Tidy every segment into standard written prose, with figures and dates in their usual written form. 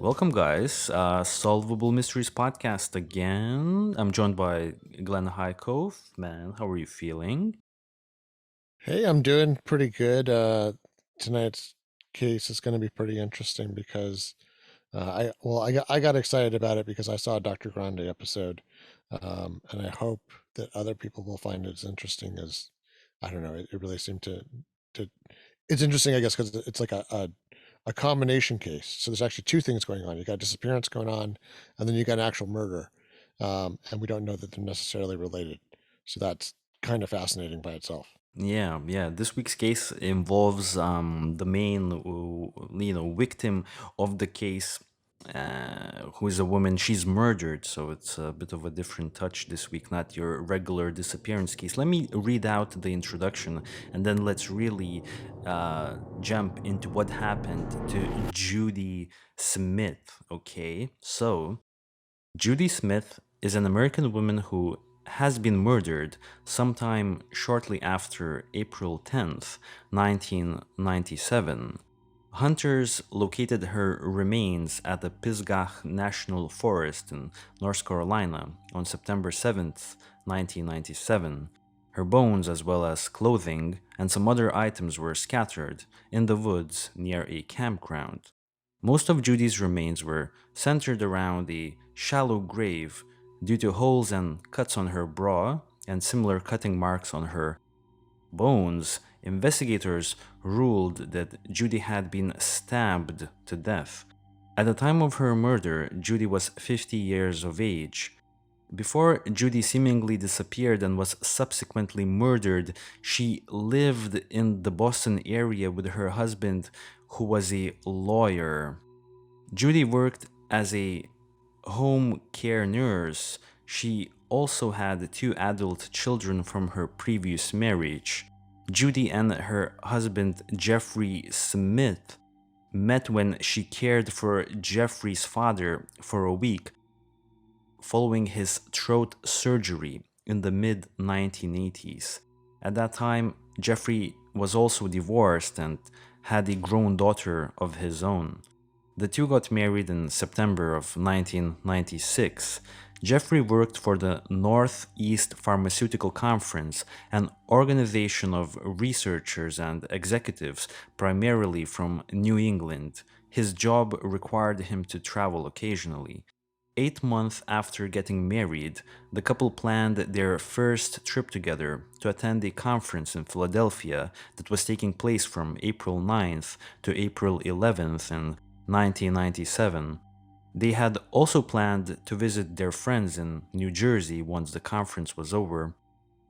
Welcome, guys. Solvable Mysteries podcast again. I'm joined by Glenn Highcove. Man, how are you feeling? Hey, I'm doing pretty good. Tonight's case is going to be pretty interesting because I got excited about it because I saw a Dr. Grande episode, and I hope that other people will find it as interesting as I don't know. It really seemed to it's interesting, I guess, because it's like a combination case. So there's actually two things going on. You got disappearance going on, and then you got an actual murder, and we don't know that they're necessarily related. So that's kind of fascinating by itself. Yeah. This week's case involves the main, victim of the case, who is a woman. She's murdered, so it's a bit of a different touch this week, not your regular disappearance case. Let me read out the introduction, and then let's really jump into what happened to Judy Smith. Okay, so. Judy Smith is an American woman who has been murdered sometime shortly after April 10th, 1997. Hunters located her remains at the Pisgah National Forest in North Carolina on September 7th, 1997. Her bones, as well as clothing and some other items, were scattered in the woods near a campground. Most of Judy's remains were centered around a shallow grave due to holes and cuts on her bra and similar cutting marks on her bones. Investigators ruled that Judy had been stabbed to death. At the time of her murder, Judy was 50 years of age. Before Judy seemingly disappeared and was subsequently murdered, she lived in the Boston area with her husband, who was a lawyer. Judy worked as a home care nurse. She also had two adult children from her previous marriage. Judy and her husband, Jeffrey Smith, met when she cared for Jeffrey's father for a week following his throat surgery in the mid 1980s. At that time, Jeffrey was also divorced and had a grown daughter of his own. The two got married in September of 1996. Jeffrey worked for the Northeast Pharmaceutical Conference, an organization of researchers and executives primarily from New England. His job required him to travel occasionally. 8 months after getting married, the couple planned their first trip together to attend a conference in Philadelphia that was taking place from April 9th to April 11th in 1997. They had also planned to visit their friends in New Jersey once the conference was over.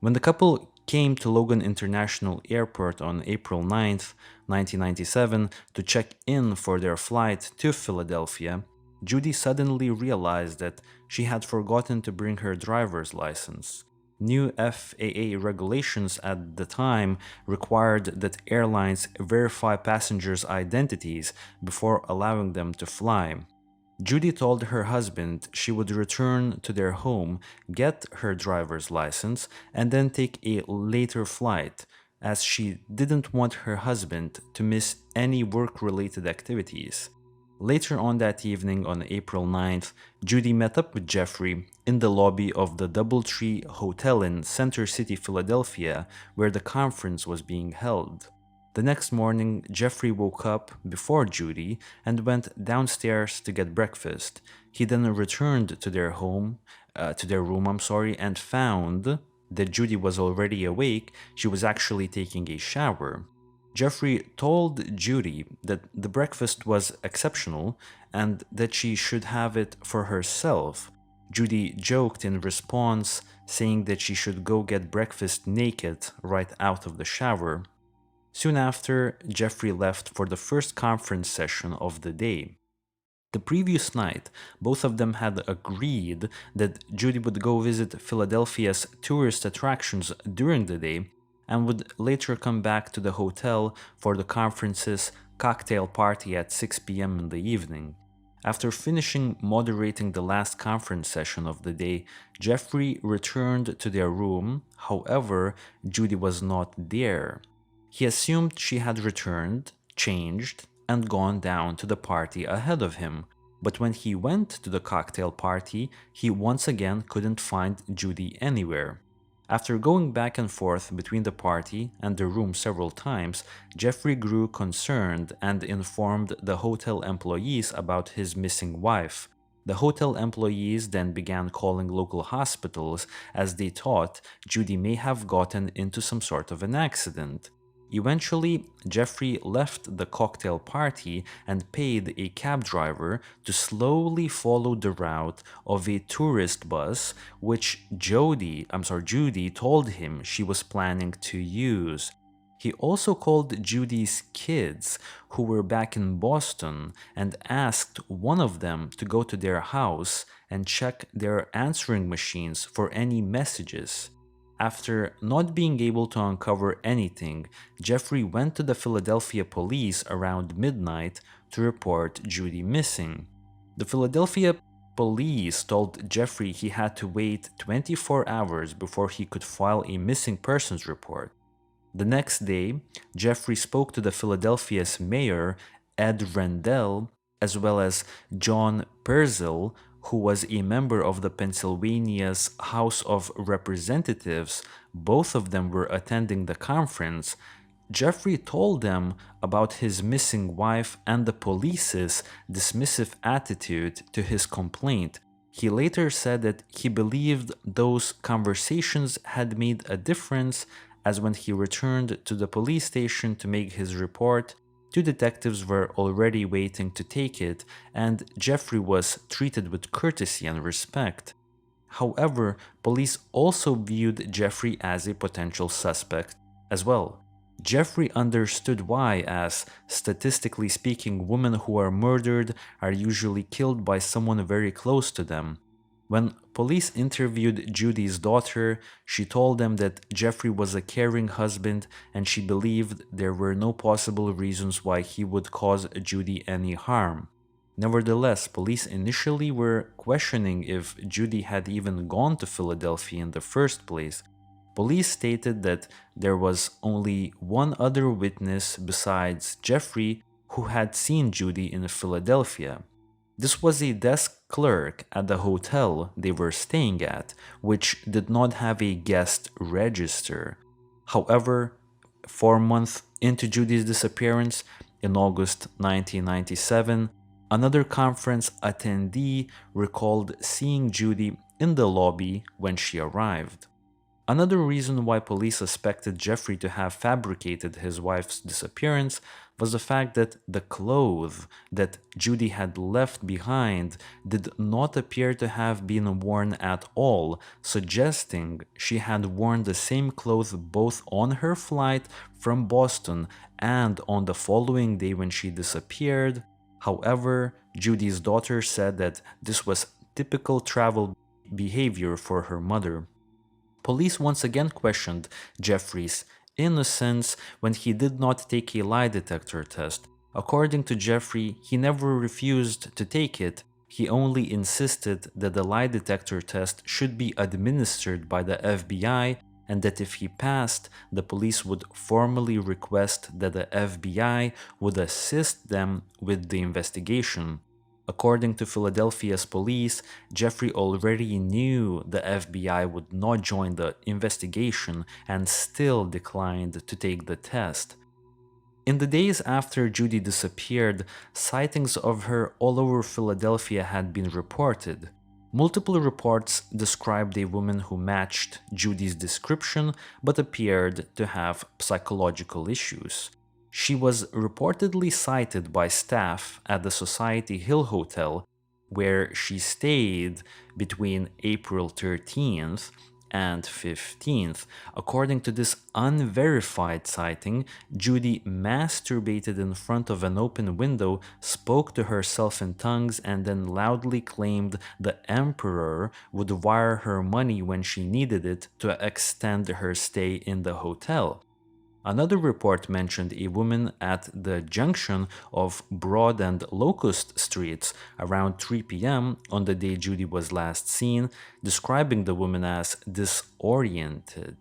When the couple came to Logan International Airport on April 9th, 1997, to check in for their flight to Philadelphia, Judy suddenly realized that she had forgotten to bring her driver's license. New FAA regulations at the time required that airlines verify passengers' identities before allowing them to fly. Judy told her husband she would return to their home, get her driver's license, and then take a later flight, as she didn't want her husband to miss any work related activities. Later on that evening, on April 9th, Judy met up with Jeffrey in the lobby of the Doubletree Hotel in Center City, Philadelphia, where the conference was being held. The next morning, Jeffrey woke up before Judy and went downstairs to get breakfast. He then returned to their room, and found that Judy was already awake. She was actually taking a shower. Jeffrey told Judy that the breakfast was exceptional and that she should have it for herself. Judy joked in response, saying that she should go get breakfast naked right out of the shower. Soon after, Jeffrey left for the first conference session of the day. The previous night, both of them had agreed that Judy would go visit Philadelphia's tourist attractions during the day and would later come back to the hotel for the conference's cocktail party at 6 p.m. in the evening. After finishing moderating the last conference session of the day, Jeffrey returned to their room. However, Judy was not there. He assumed she had returned, changed, and gone down to the party ahead of him. But when he went to the cocktail party, he once again couldn't find Judy anywhere. After going back and forth between the party and the room several times, Jeffrey grew concerned and informed the hotel employees about his missing wife. The hotel employees then began calling local hospitals as they thought Judy may have gotten into some sort of an accident. Eventually, Jeffrey left the cocktail party and paid a cab driver to slowly follow the route of a tourist bus which Judy told him she was planning to use. He also called Judy's kids, who were back in Boston, and asked one of them to go to their house and check their answering machines for any messages. After not being able to uncover anything, Jeffrey went to the Philadelphia police around midnight to report Judy missing. The Philadelphia police told Jeffrey he had to wait 24 hours before he could file a missing persons report. The next day, Jeffrey spoke to the Philadelphia's mayor, Ed Rendell, as well as John Purcell, who was a member of the Pennsylvania's House of Representatives. Both of them were attending the conference. Jeffrey told them about his missing wife and the police's dismissive attitude to his complaint. He later said that he believed those conversations had made a difference, as when he returned to the police station to make his report, two detectives were already waiting to take it, and Jeffrey was treated with courtesy and respect. However, police also viewed Jeffrey as a potential suspect as well. Jeffrey understood why, as statistically speaking, women who are murdered are usually killed by someone very close to them. When police interviewed Judy's daughter, she told them that Jeffrey was a caring husband and she believed there were no possible reasons why he would cause Judy any harm. Nevertheless, police initially were questioning if Judy had even gone to Philadelphia in the first place. Police stated that there was only one other witness besides Jeffrey who had seen Judy in Philadelphia. This was a desk clerk at the hotel they were staying at, which did not have a guest register. However, 4 months into Judy's disappearance, in August 1997, another conference attendee recalled seeing Judy in the lobby when she arrived. Another reason why police suspected Jeffrey to have fabricated his wife's disappearance was the fact that the clothes that Judy had left behind did not appear to have been worn at all, suggesting she had worn the same clothes both on her flight from Boston and on the following day when she disappeared. However, Judy's daughter said that this was typical travel behavior for her mother. Police once again questioned Jeffrey's innocence when he did not take a lie detector test. According to Jeffrey, he never refused to take it. He only insisted that the lie detector test should be administered by the FBI and that if he passed, the police would formally request that the FBI would assist them with the investigation. According to Philadelphia's police, Jeffrey already knew the FBI would not join the investigation and still declined to take the test. In the days after Judy disappeared, sightings of her all over Philadelphia had been reported. Multiple reports described a woman who matched Judy's description but appeared to have psychological issues. She was reportedly sighted by staff at the Society Hill Hotel, where she stayed between April 13th and 15th. According to this unverified sighting, Judy masturbated in front of an open window, spoke to herself in tongues, and then loudly claimed the emperor would wire her money when she needed it to extend her stay in the hotel. Another report mentioned a woman at the junction of Broad and Locust Streets around 3 p.m. on the day Judy was last seen, describing the woman as disoriented.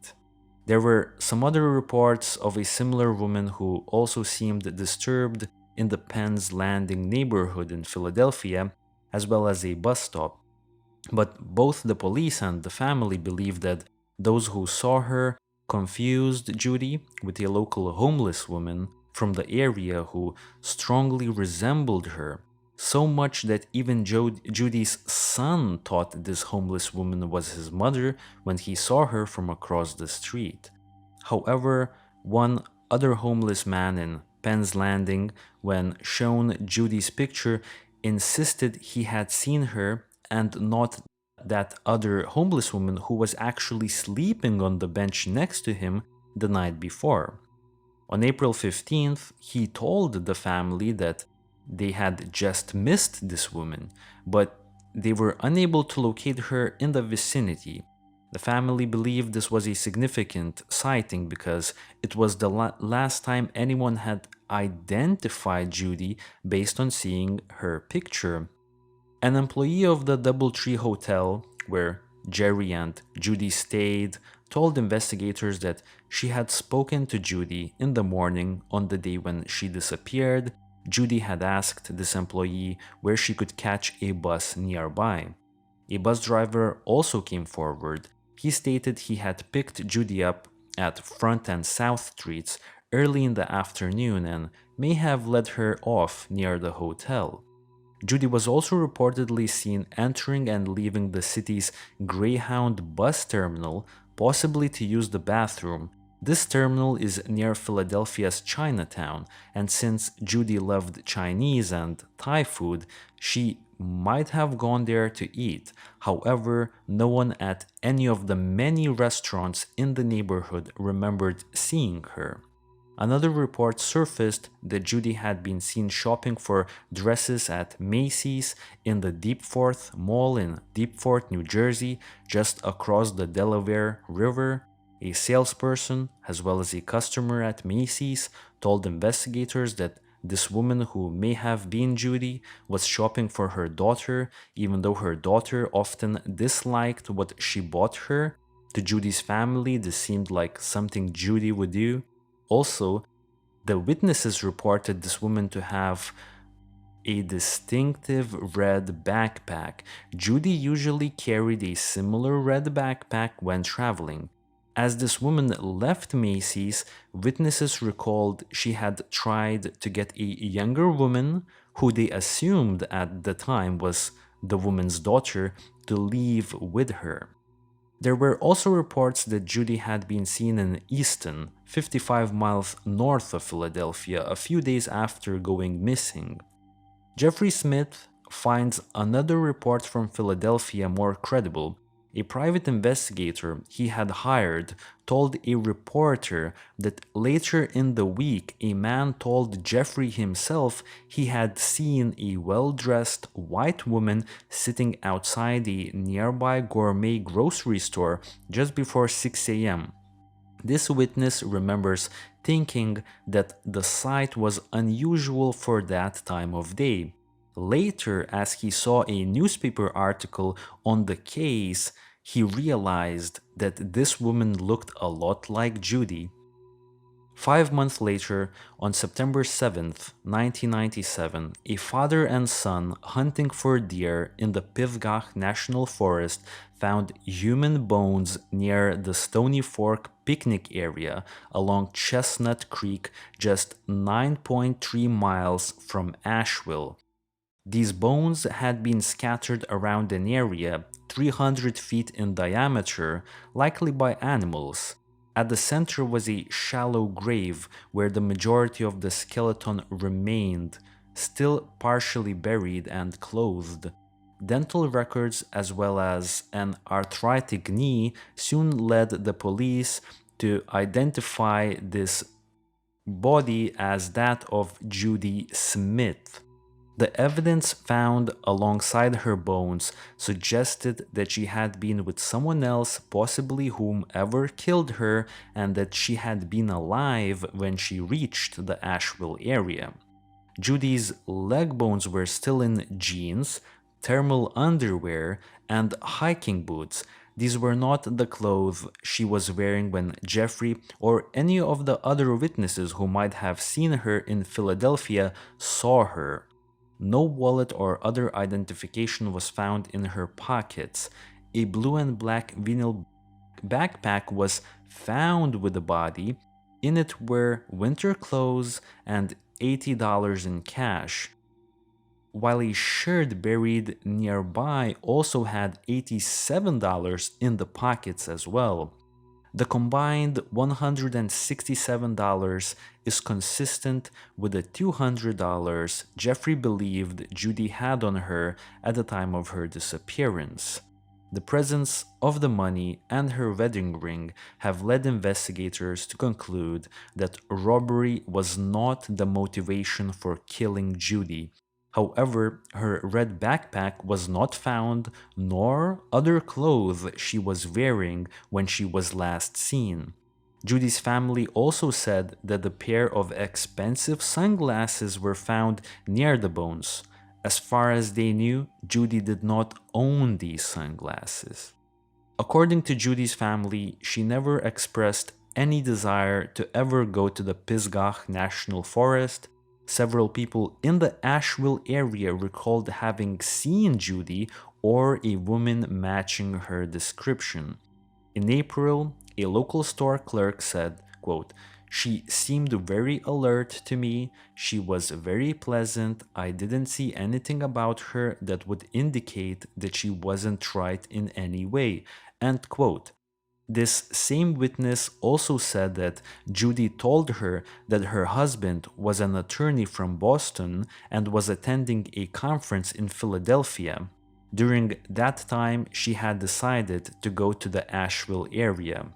There were some other reports of a similar woman who also seemed disturbed in the Penn's Landing neighborhood in Philadelphia, as well as a bus stop. But both the police and the family believe that those who saw her confused Judy with a local homeless woman from the area who strongly resembled her, so much that even Judy's son thought this homeless woman was his mother when he saw her from across the street. However, one other homeless man in Penn's Landing, when shown Judy's picture, insisted he had seen her and not that other homeless woman who was actually sleeping on the bench next to him the night before. On April 15th, he told the family that they had just missed this woman, but they were unable to locate her in the vicinity. The family believed this was a significant sighting because it was the last time anyone had identified Judy based on seeing her picture. An employee of the Doubletree Hotel, where Jerry and Judy stayed, told investigators that she had spoken to Judy in the morning on the day when she disappeared. Judy had asked this employee where she could catch a bus nearby. A bus driver also came forward. He stated he had picked Judy up at Front and South Streets early in the afternoon and may have let her off near the hotel. Judy was also reportedly seen entering and leaving the city's Greyhound bus terminal, possibly to use the bathroom. This terminal is near Philadelphia's Chinatown, and since Judy loved Chinese and Thai food, she might have gone there to eat. However, no one at any of the many restaurants in the neighborhood remembered seeing her. Another report surfaced that Judy had been seen shopping for dresses at Macy's in the Deep Fork Mall in Deep Fork, New Jersey, just across the Delaware River. A salesperson, as well as a customer at Macy's, told investigators that this woman, who may have been Judy, was shopping for her daughter, even though her daughter often disliked what she bought her. To Judy's family, this seemed like something Judy would do. Also, the witnesses reported this woman to have a distinctive red backpack. Judy usually carried a similar red backpack when traveling. As this woman left Macy's, witnesses recalled she had tried to get a younger woman, who they assumed at the time was the woman's daughter, to leave with her. There were also reports that Judy had been seen in Easton, 55 miles north of Philadelphia, a few days after going missing. Jeffrey Smith finds another report from Philadelphia more credible. A private investigator he had hired told a reporter that later in the week a man told Jeffrey himself he had seen a well-dressed white woman sitting outside a nearby gourmet grocery store just before 6 a.m. This witness remembers thinking that the sight was unusual for that time of day. Later, as he saw a newspaper article on the case, he realized that this woman looked a lot like Judy. 5 months later, on September 7th, 1997, a father and son hunting for deer in the Pivgach National Forest found human bones near the Stony Fork picnic area along Chestnut Creek, just 9.3 miles from Asheville. These bones had been scattered around an area 300 feet in diameter, likely by animals. At the center was a shallow grave where the majority of the skeleton remained, still partially buried and clothed. Dental records, as well as an arthritic knee, soon led the police to identify this body as that of Judy Smith. The evidence found alongside her bones suggested that she had been with someone else, possibly whomever killed her, and that she had been alive when she reached the Asheville area. Judy's leg bones were still in jeans, thermal underwear, and hiking boots. These were not the clothes she was wearing when Jeffrey or any of the other witnesses who might have seen her in Philadelphia saw her. No wallet or other identification was found in her pockets. A blue and black vinyl backpack was found with the body. In it were winter clothes and $80 in cash, while a shirt buried nearby also had $87 in the pockets as well. The combined $167 is consistent with the $200 Jeffrey believed Judy had on her at the time of her disappearance. The presence of the money and her wedding ring have led investigators to conclude that robbery was not the motivation for killing Judy. However, her red backpack was not found, nor other clothes she was wearing when she was last seen. Judy's family also said that the pair of expensive sunglasses were found near the bones. As far as they knew, Judy did not own these sunglasses. According to Judy's family, she never expressed any desire to ever go to the Pisgah National Forest. Several people in the Asheville area recalled having seen Judy or a woman matching her description. In April, a local store clerk said, quote, "She seemed very alert to me. She was very pleasant. I didn't see anything about her that would indicate that she wasn't right in any way." End quote. This same witness also said that Judy told her that her husband was an attorney from Boston and was attending a conference in Philadelphia. During that time, she had decided to go to the Asheville area.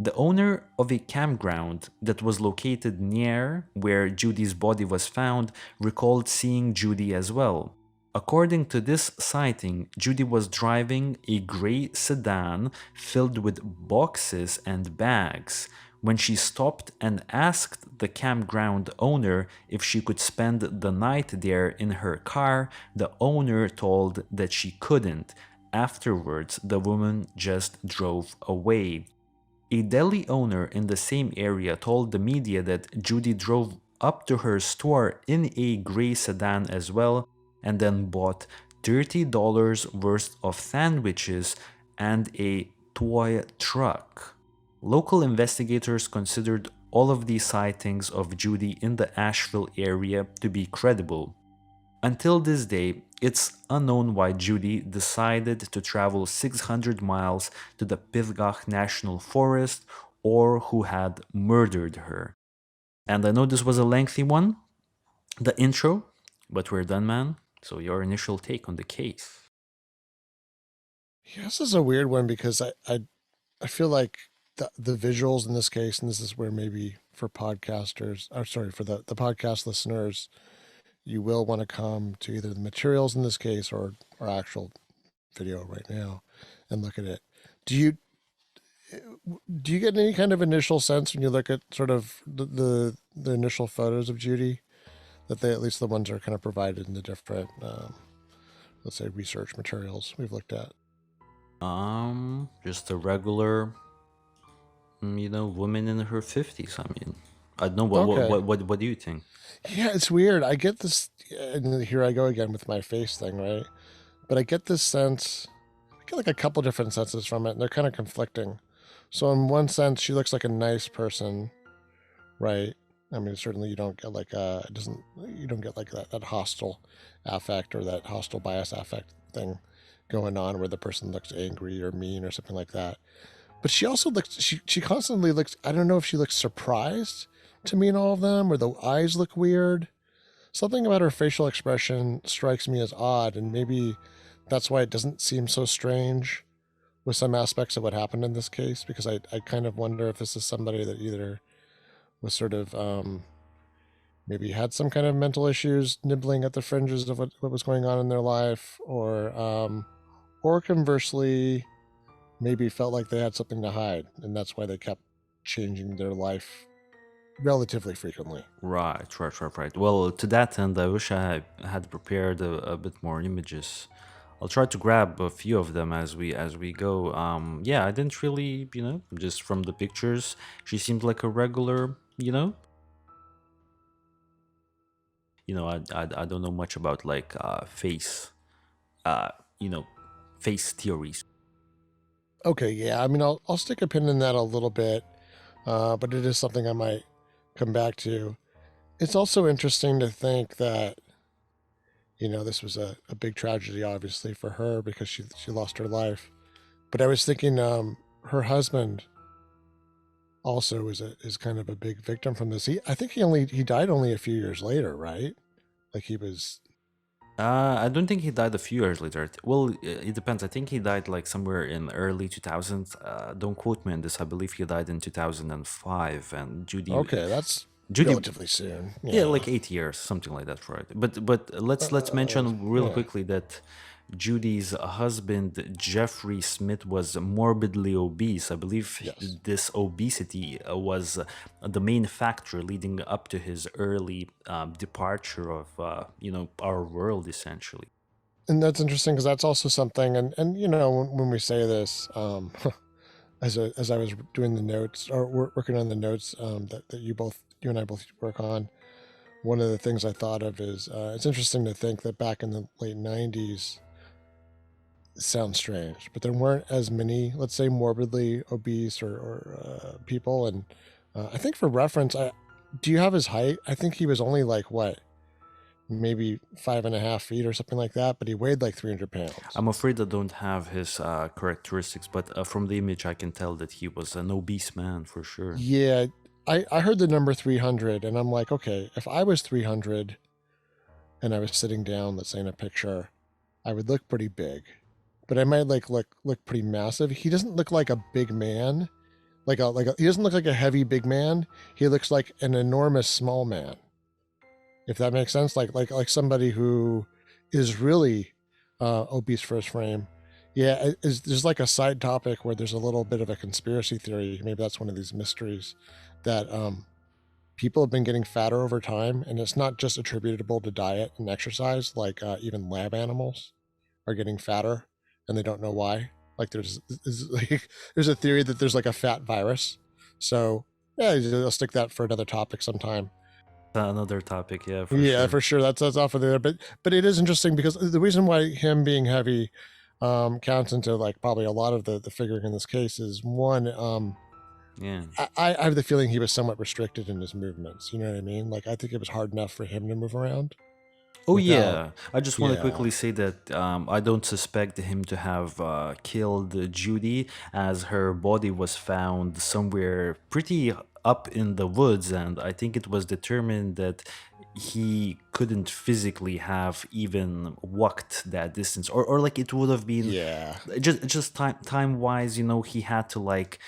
The owner of a campground that was located near where Judy's body was found recalled seeing Judy as well. According to this sighting, Judy was driving a gray sedan filled with boxes and bags. When she stopped and asked the campground owner if she could spend the night there in her car, the owner told that she couldn't. Afterwards, the woman just drove away. A deli owner in the same area told the media that Judy drove up to her store in a gray sedan as well and then bought $30 worth of sandwiches and a toy truck. Local investigators considered all of these sightings of Judy in the Asheville area to be credible. Until this day, it's unknown why Judy decided to travel 600 miles to the Pisgah National Forest or who had murdered her. And I know this was a lengthy one, the intro, but we're done, man. So, your initial take on the case. Yeah, this is a weird one because I feel like the visuals in this case, and this is where maybe for podcasters, or sorry, for the podcast listeners, you will want to come to either the materials in this case or our actual video right now and look at it. Do you do you get any kind of initial sense when you look at sort of the initial photos of Judy that they, at least the ones that are kind of provided in the different let's say research materials we've looked at? Just a regular, woman in her 50s. I mean, I don't know Okay. what do you think? Yeah, it's weird. I get this, and here I go again with my face thing, right? But I get this sense, I get like a couple different senses from it, and they're kind of conflicting. So, in one sense, she looks like a nice person, right? I mean, certainly you don't get like it doesn't, you don't get like that hostile affect or that hostile bias affect thing going on where the person looks angry or mean or something like that. But she also looks, she constantly looks, I don't know if she looks surprised to me in all of them or the eyes look weird. Something about her facial expression strikes me as odd, and maybe that's why it doesn't seem so strange with some aspects of what happened in this case, because I kind of wonder if this is somebody that either was sort of maybe had some kind of mental issues nibbling at the fringes of what was going on in their life, or conversely, maybe felt like they had something to hide, and that's why they kept changing their life relatively frequently. Right. Well, to that end, I wish had prepared a bit more images. I'll try to grab a few of them as we go. Yeah, I didn't really, just from the pictures, she seemed like a regular, I don't know much about like uh, you know, face theories. Okay, yeah. I mean, I'll stick a pin in that a little bit, but it is something I might come back to. It's also interesting to think that this was a big tragedy, obviously, for her because she lost her life. But I was thinking, her husband also is kind of a big victim from this. I think he died only a few years later, right? Like he was. I don't think he died a few years later. Well, it depends. I think he died like somewhere in early 2000s. Don't quote me on this. I believe he died in 2005, and Okay, that's Judy, relatively soon. yeah, Yeah. like 8 years, something like that, right? But let's mention real Yeah. quickly that Judy's husband Jeffrey Smith was morbidly obese. I believe Yes. this obesity was the main factor leading up to his early departure of our world, essentially. And that's interesting because that's also something, and when we say this, as I was doing the notes or working on the notes that you and I both work on, one of the things I thought of is it's interesting to think that back in the late '90s, it sounds strange, but there weren't as many, let's say, morbidly obese or people, and I think for reference, do you have his height? I think he was only like what, maybe 5.5 feet or something like that, but he weighed like 300 pounds. I'm afraid I don't have his characteristics, but from the image I can tell that he was an obese man for sure. Yeah, I heard the number 300, and I'm like, okay, if I was 300 and I was sitting down, let's say in a picture, I would look pretty big, but I might like look pretty massive. He doesn't look like a big man, he doesn't look like a heavy big man. He looks like an enormous small man, if that makes sense. Like somebody who is really obese for his frame. Yeah, there's like a side topic where there's a little bit of a conspiracy theory. Maybe that's one of these mysteries that people have been getting fatter over time, and it's not just attributable to diet and exercise. Like even lab animals are getting fatter, and they don't know why. Like there's a theory that there's like a fat virus. So yeah, I'll stick that for another topic sometime. Another topic, yeah, for Yeah, sure. for sure. That's off of there, but it is interesting because the reason why him being heavy counts into like probably a lot of the figuring in this case is one. Yeah. I have the feeling he was somewhat restricted in his movements. You know what I mean? Like I think it was hard enough for him to move around Oh without. yeah, I just want to Yeah, quickly say that I don't suspect him to have killed Judy, as her body was found somewhere pretty up in the woods, and I think it was determined that he couldn't physically have even walked that distance, or like it would have been yeah, just time wise, he had to like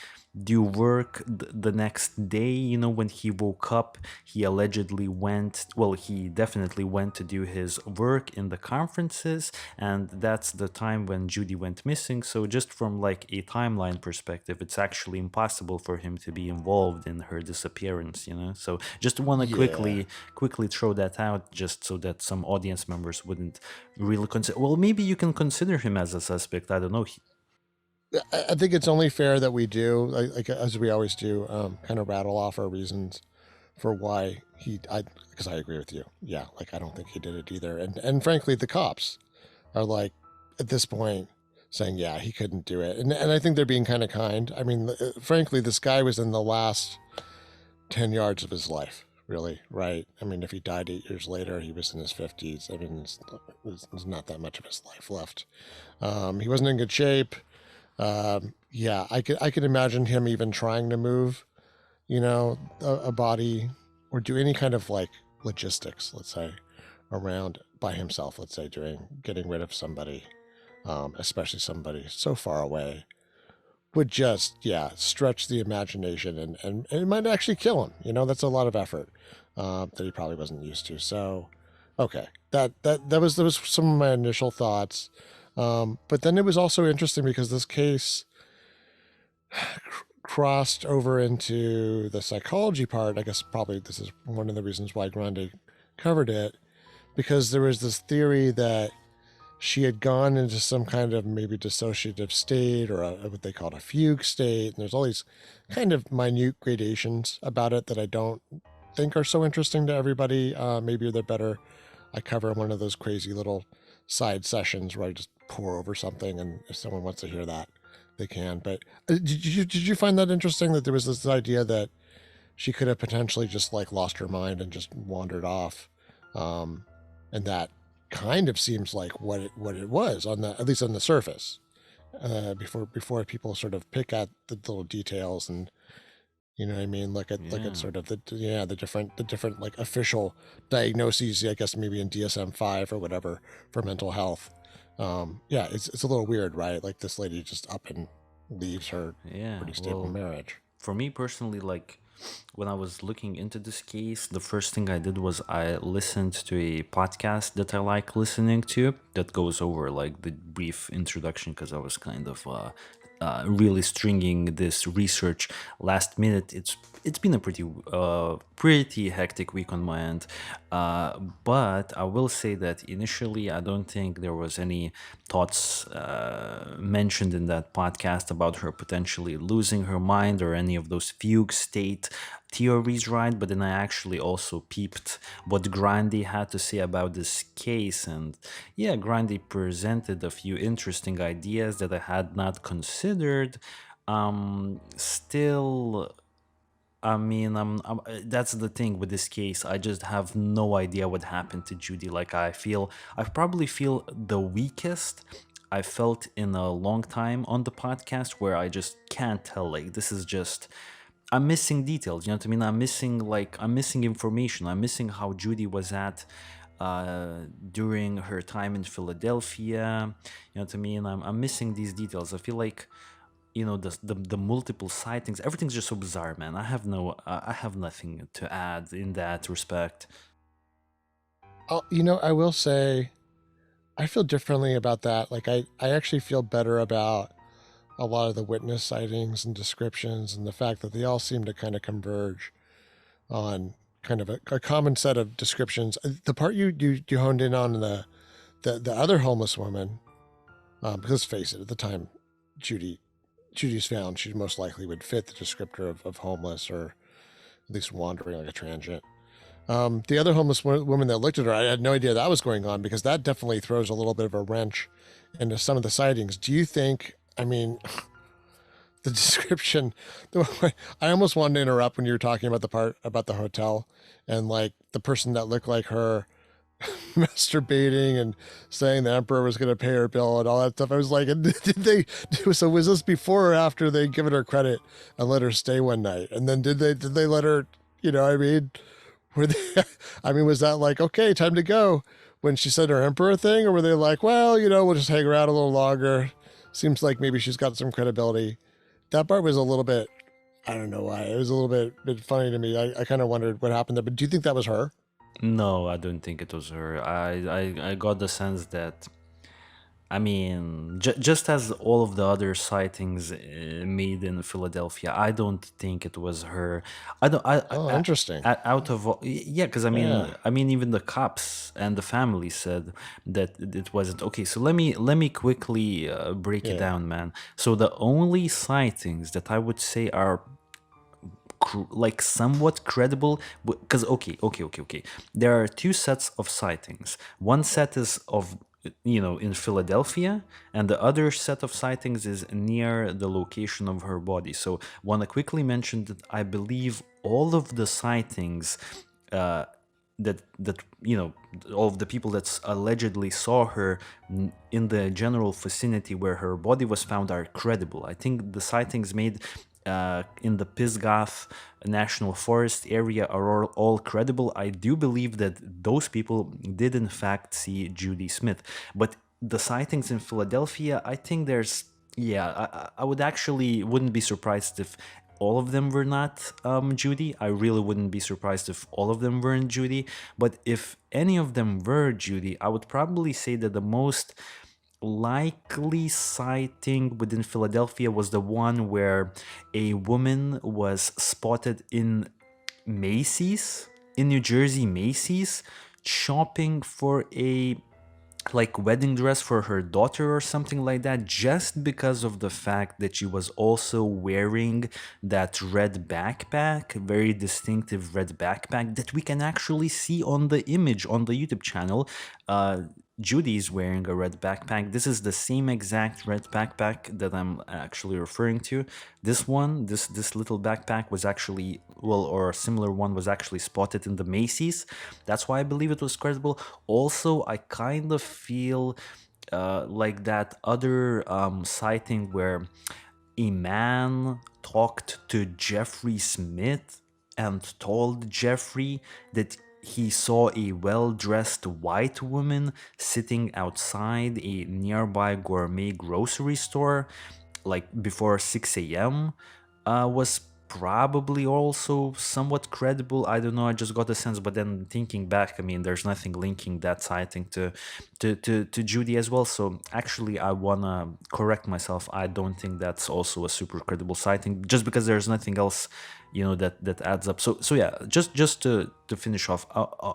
do work the next day. When he woke up, he allegedly went, well, he definitely went to do his work in the conferences, and that's the time when Judy went missing. So just from like a timeline perspective, it's actually impossible for him to be involved in her disappearance. So just want to yeah. quickly throw that out, just so that some audience members wouldn't really consider, well, maybe you can consider him as a suspect. I don't know. I think it's only fair that we do, like as we always do, kind of rattle off our reasons for why because I agree with you. Yeah, like I don't think he did it either. And frankly, the cops are like at this point saying, yeah, he couldn't do it. And I think they're being kind of kind. I mean, frankly, this guy was in the last 10 yards of his life, really, right? I mean, if he died 8 years later, he was in his 50s. I mean, there's not that much of his life left. He wasn't in good shape. Yeah, I could imagine him even trying to move, a body or do any kind of like logistics, let's say, around by himself. Let's say doing getting rid of somebody, especially somebody so far away, would just stretch the imagination and it might actually kill him. That's a lot of effort that he probably wasn't used to. So, okay, that was some of my initial thoughts. But then it was also interesting because this case crossed over into the psychology part. I guess probably this is one of the reasons why Grande covered it, because there was this theory that she had gone into some kind of maybe dissociative state or what they called a fugue state. And there's all these kind of minute gradations about it that I don't think are so interesting to everybody. Maybe they're better I cover one of those crazy little side sessions where I just pour over something, and if someone wants to hear that, they can. But did you find that interesting that there was this idea that she could have potentially just like lost her mind and just wandered off, um, and that kind of seems like what it was on the, at least on the surface, before people sort of pick at the little details and, you know what I mean, look at Yeah. sort of the different like official diagnoses, I guess maybe in DSM-5 or whatever for mental health. Yeah, it's a little weird, right? Like this lady just up and leaves her Yeah. pretty stable Well, marriage. for me personally, like when I was looking into this case, the first thing I did was I listened to a podcast that I like listening to that goes over like the brief introduction because I was kind of really stringing this research last minute. It's been a pretty hectic week on my end, but I will say that initially I don't think there was any thoughts mentioned in that podcast about her potentially losing her mind or any of those fugue state theories, right? But then I actually also peeped what Grandy had to say about this case, and yeah, Grandy presented a few interesting ideas that I had not considered. Still, I mean, that's the thing with this case. I just have no idea what happened to Judy. Like, I probably feel the weakest I felt in a long time on the podcast, where I just can't tell. Like, this is just, I'm missing details. You know what I mean? I'm missing information. I'm missing how Judy was at during her time in Philadelphia. You know what I mean? I'm missing these details. I feel like, the multiple sightings, everything's just so bizarre, man. I have nothing to add in that respect. I will say I feel differently about that. Like I actually feel better about a lot of the witness sightings and descriptions, and the fact that they all seem to kind of converge on kind of a common set of descriptions. The part you honed in on the other homeless woman, because let's face it, at the time Judy Judy's found, she most likely would fit the descriptor of homeless, or at least wandering like a transient. The other homeless woman that looked at her, I had no idea that was going on, because that definitely throws a little bit of a wrench into some of the sightings. Do you think? I mean, the description. I almost wanted to interrupt when you were talking about the part about the hotel, and like the person that looked like her masturbating and saying the emperor was going to pay her bill and all that stuff. I was like, did they? So was this before or after they given her credit and let her stay one night? And then did they let her? You know, what I mean, were they? I mean, was that like, okay, time to go when she said her emperor thing, or were they like, well, we'll just hang around a little longer? Seems like maybe she's got some credibility. That part was a little bit. I don't know why. It was a little bit funny to me. I kind of wondered what happened there. But do you think that was her? No, I don't think it was her. I got the sense that, I mean, just as all of the other sightings made in Philadelphia, I don't think it was her. I don't. Oh, interesting. Out of yeah, because Yeah. I mean, even the cops and the family said that it wasn't. Okay, so let me quickly break it Yeah. down, man. So the only sightings that I would say are like somewhat credible, because okay, there are two sets of sightings. One set is of, in Philadelphia, and the other set of sightings is near the location of her body. So want to quickly mention that I believe all of the sightings, that all of the people that allegedly saw her in the general vicinity where her body was found are credible. I think the sightings made in the Pisgah National Forest area are all credible. I do believe that those people did in fact see Judy Smith, but the sightings in Philadelphia, I think there's, yeah, I would actually wouldn't be surprised if all of them were not Judy. I really wouldn't be surprised if all of them weren't Judy. But if any of them were Judy, I would probably say that the most likely sighting within Philadelphia was the one where a woman was spotted in Macy's, in New Jersey, Macy's, shopping for a like wedding dress for her daughter or something like that, just because of the fact that she was also wearing that red backpack, very distinctive red backpack that we can actually see on the image on the YouTube channel. Judy is wearing a red backpack. This is the same exact red backpack that I'm actually referring to. This one, this little backpack was actually, well, or a similar one was actually spotted in the Macy's. That's why I believe it was credible. Also, I kind of feel like that other sighting where a man talked to Jeffrey Smith and told Jeffrey that he saw a well dressed white woman sitting outside a nearby gourmet grocery store like before 6 a.m. Was probably also somewhat credible. I don't know. I just got a sense, but then thinking back, I mean, there's nothing linking that sighting to Judy as well. So actually, I wanna correct myself. I don't think that's also a super credible sighting, just because there's nothing else, that adds up. So yeah, just to finish off,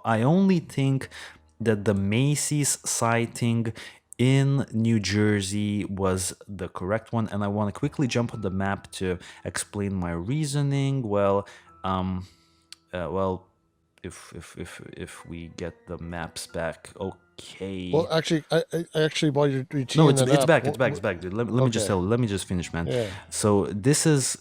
I only think that the Macy's sighting in New Jersey was the correct one, and I want to quickly jump on the map to explain my reasoning. Well, if we get the maps back, okay. Well, actually, I actually, while you're No, teeing it's that it's up, back. It's back. It's back, dude. Let me just okay, tell. Let me just finish, man. yeah, So this is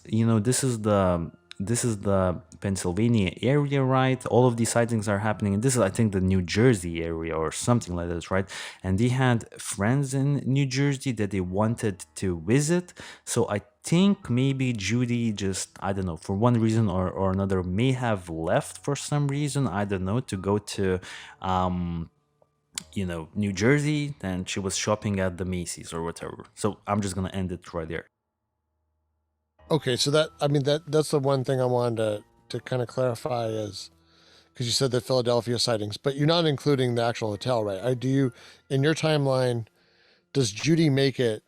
the Pennsylvania area, right? All of these sightings are happening, and this is, I think, the New Jersey area or something like that, right? And they had friends in New Jersey that they wanted to visit. So I think maybe Judy just, I don't know, for one reason or another, may have left for some reason. I don't know, to go to New Jersey, and she was shopping at the Macy's or whatever. So I'm just gonna end it right there. okay. So that, I mean, that's the one thing I wanted to kind of clarify is because you said the Philadelphia sightings, but you're not including the actual hotel, right? Do you, in your timeline, does Judy make it,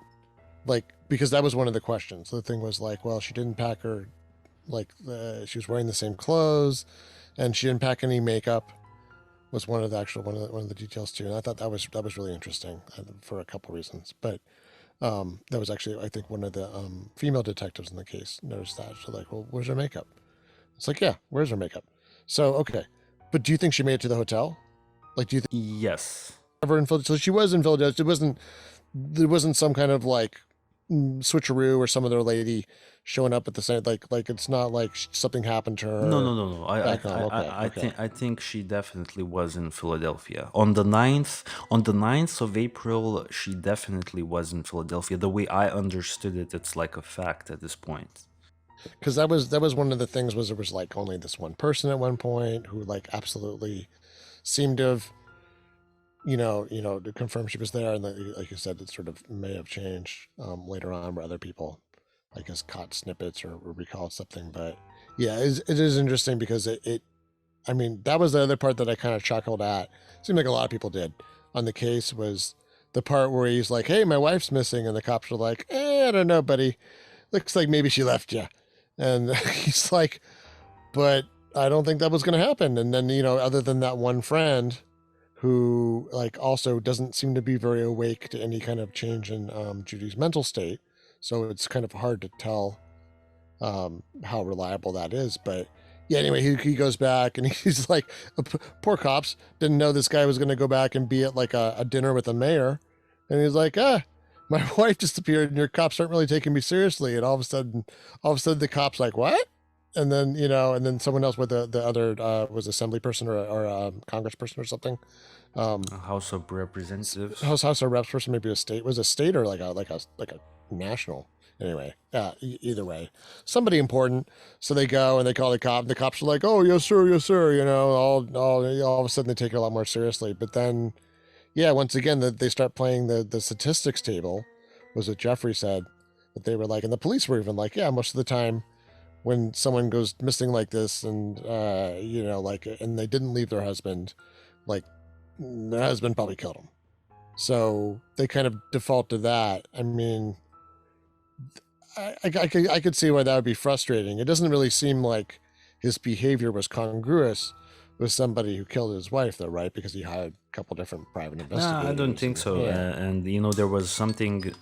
like, because that was one of the questions. The thing was like, well, she didn't pack her, like, she was wearing the same clothes, and she didn't pack any makeup. Was one of the actual one of the details too, and I thought that was really interesting for a couple reasons. But that was actually, I think, one of the female detectives in the case noticed that. So like, well, where's her makeup? It's like, yeah, where's her makeup? So okay, but do you think she made it to the hotel? Like, do you think Yes. ever in Philadelphia? So she was in Philadelphia. There wasn't some kind of like switcheroo or some other lady showing up at the same, like it's not like something happened to No, no, her no, no. I, I, back home. I, Okay, I I okay. think, I think she definitely was in Philadelphia on the 9th of April. She definitely was in Philadelphia. The way I understood it, it's like a fact at this point. Because that was one of the things, was there was like only this one person at one point who like absolutely seemed to have, to confirm she was there, and then, like you said, it sort of may have changed later on where other people, I guess, caught snippets or recalled something. But yeah, it is interesting because it I mean, that was the other part that I kind of chuckled at. Seemed like a lot of people did on the case, was the part where he's like, "Hey, my wife's missing," and the cops were like, "I don't know, buddy. Looks like maybe she left you." And he's like, "But I don't think that was going to happen." And then, other than that one friend who like also doesn't seem to be very awake to any kind of change in Judy's mental state, so it's kind of hard to tell how reliable that is. But yeah, anyway, he goes back and he's like, poor cops didn't know this guy was going to go back and be at like a dinner with the mayor. And he's like, my wife disappeared and your cops aren't really taking me seriously. And all of a sudden the cops like, what? And then, and then someone else with the other was assembly person or congressperson or something. Um, A House of Representatives. House of Reps person, maybe a state or like a national. Anyway, either way, somebody important. So they go and they call the cop. And the cops are like, "Oh, yes, sir, yes, sir." All of a sudden they take it a lot more seriously. But then, yeah, once again, they start playing the statistics table. Was what Jeffrey said, that they were like, and the police were even like, yeah, most of the time when someone goes missing like this, and like, and they didn't leave their husband, like their husband probably killed him. So they kind of default to that. I mean, I could see why that would be frustrating. It doesn't really seem like his behavior was congruous was somebody who killed his wife, though, right? Because he hired a couple different private Nah, I don't investigators, think and so. yeah. And there was something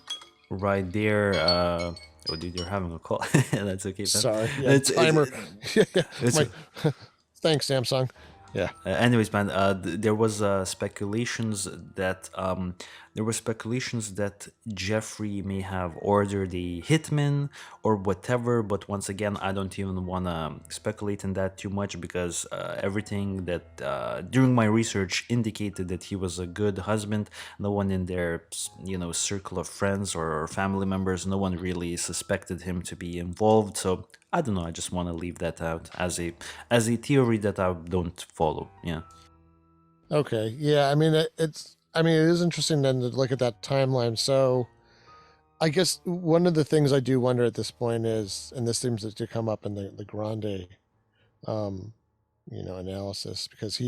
right there. Oh, dude, you're having a call. That's okay, man. Sorry, yeah, It's timer. Yeah, it's my thanks, Samsung. Yeah. anyways, man, there was speculations that there were speculations that Jeffrey may have ordered a hitman or whatever. But once again, I don't even want to speculate in that too much because everything that during my research indicated that he was a good husband. No one in their circle of friends or family members, no one really suspected him to be involved. So I don't know. I just want to leave that out as a theory that I don't follow. Yeah. Okay. Yeah. I mean, it's. I mean, it is interesting then to look at that timeline. So, I guess one of the things I do wonder at this point is, and this seems to come up in the Grande, um, analysis, because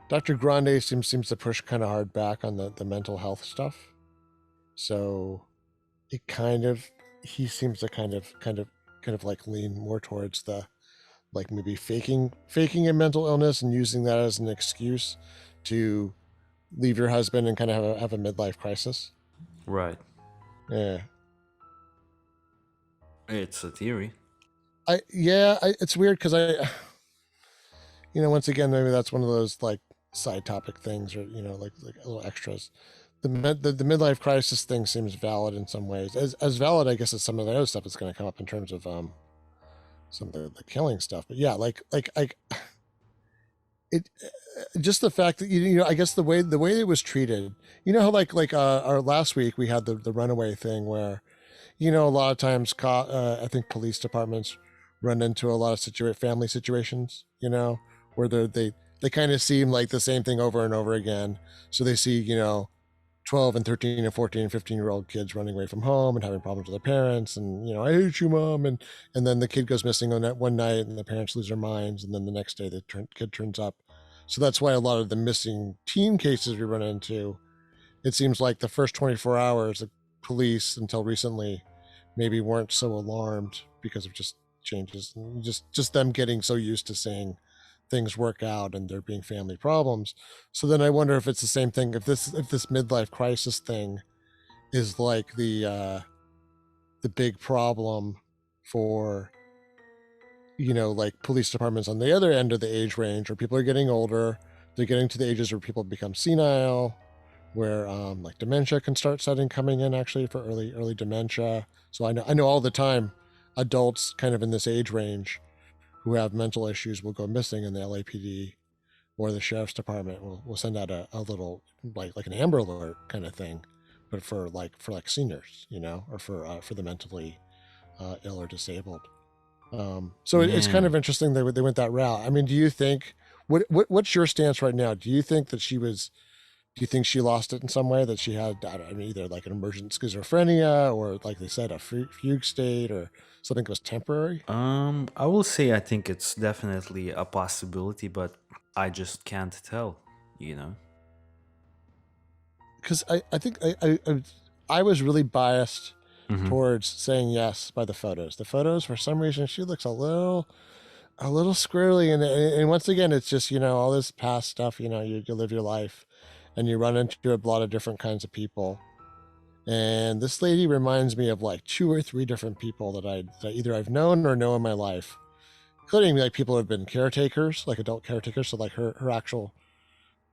Dr. Grande seems to push kind of hard back on the mental health stuff. So it kind of he seems to kind of like lean more towards the like maybe faking a mental illness and using that as an excuse to leave your husband and kind of have a midlife crisis. Right. Yeah. It's a theory. It's weird because once again, maybe that's one of those like side topic things, or like little extras. The midlife crisis thing seems valid in some ways, as valid, I guess, as some of the other stuff that's going to come up in terms of some of the killing stuff. But yeah, like it just the fact that I guess the way it was treated. You know how our last week we had the runaway thing where a lot of times I think police departments run into a lot of family situations, where they kind of seem like the same thing over and over again. So they see 12 and 13 and 14 and 15-year-old kids running away from home and having problems with their parents, and I hate you, mom, and then the kid goes missing on that one night and the parents lose their minds, and then the next day the kid turns up. So that's why a lot of the missing teen cases we run into, it seems like the first 24 hours the police until recently maybe weren't so alarmed because of just changes, just them getting so used to seeing things work out and there being family problems. So then I wonder if it's the same thing, if this midlife crisis thing is like the big problem for like police departments on the other end of the age range, where people are getting older, they're getting to the ages where people become senile, where like dementia can start coming in actually for early dementia. So I know all the time adults kind of in this age range who have mental issues will go missing, and the LAPD or the sheriff's department will send out a little like an Amber Alert kind of thing, but for seniors, or for the mentally ill or disabled. So it's kind Man. of interesting they went that route. I mean, do you think what's your stance right now? Do you think that do you think she lost it in some way? That she had, I mean, either like an emergent schizophrenia, or like they said, a fugue state, or something that was temporary? I will say I think it's definitely a possibility, but I just can't tell, you know? Because I think I was really biased Mm-hmm. towards saying yes by the photos. The photos, for some reason, she looks a little squirrely, and once again, it's just all this past stuff. You live your life, and you run into a lot of different kinds of people. And this lady reminds me of like two or three different people that either I've known or know in my life, including like people who have been caretakers, like adult caretakers. So like her actual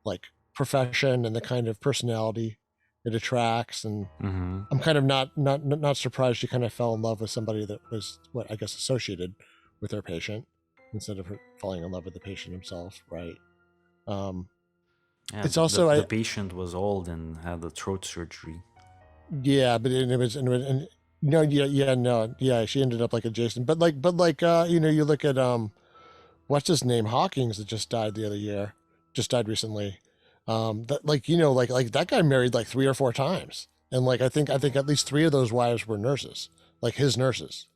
like profession and the kind of personality it attracts. And Mm-hmm. I'm kind of not surprised she kind of fell in love with somebody that was, what I guess, associated with her patient, instead of her falling in love with the patient himself, right? Um, Yeah, it's also the I patient was old and had a throat surgery. Yeah, but it was no, yeah, no, yeah, she ended up like adjacent, but you look at what's his name, Hawkins, that just died the other year, just died recently. That like that guy married like 3 or 4 times, and like I think at least three of those wives were nurses, like his nurses.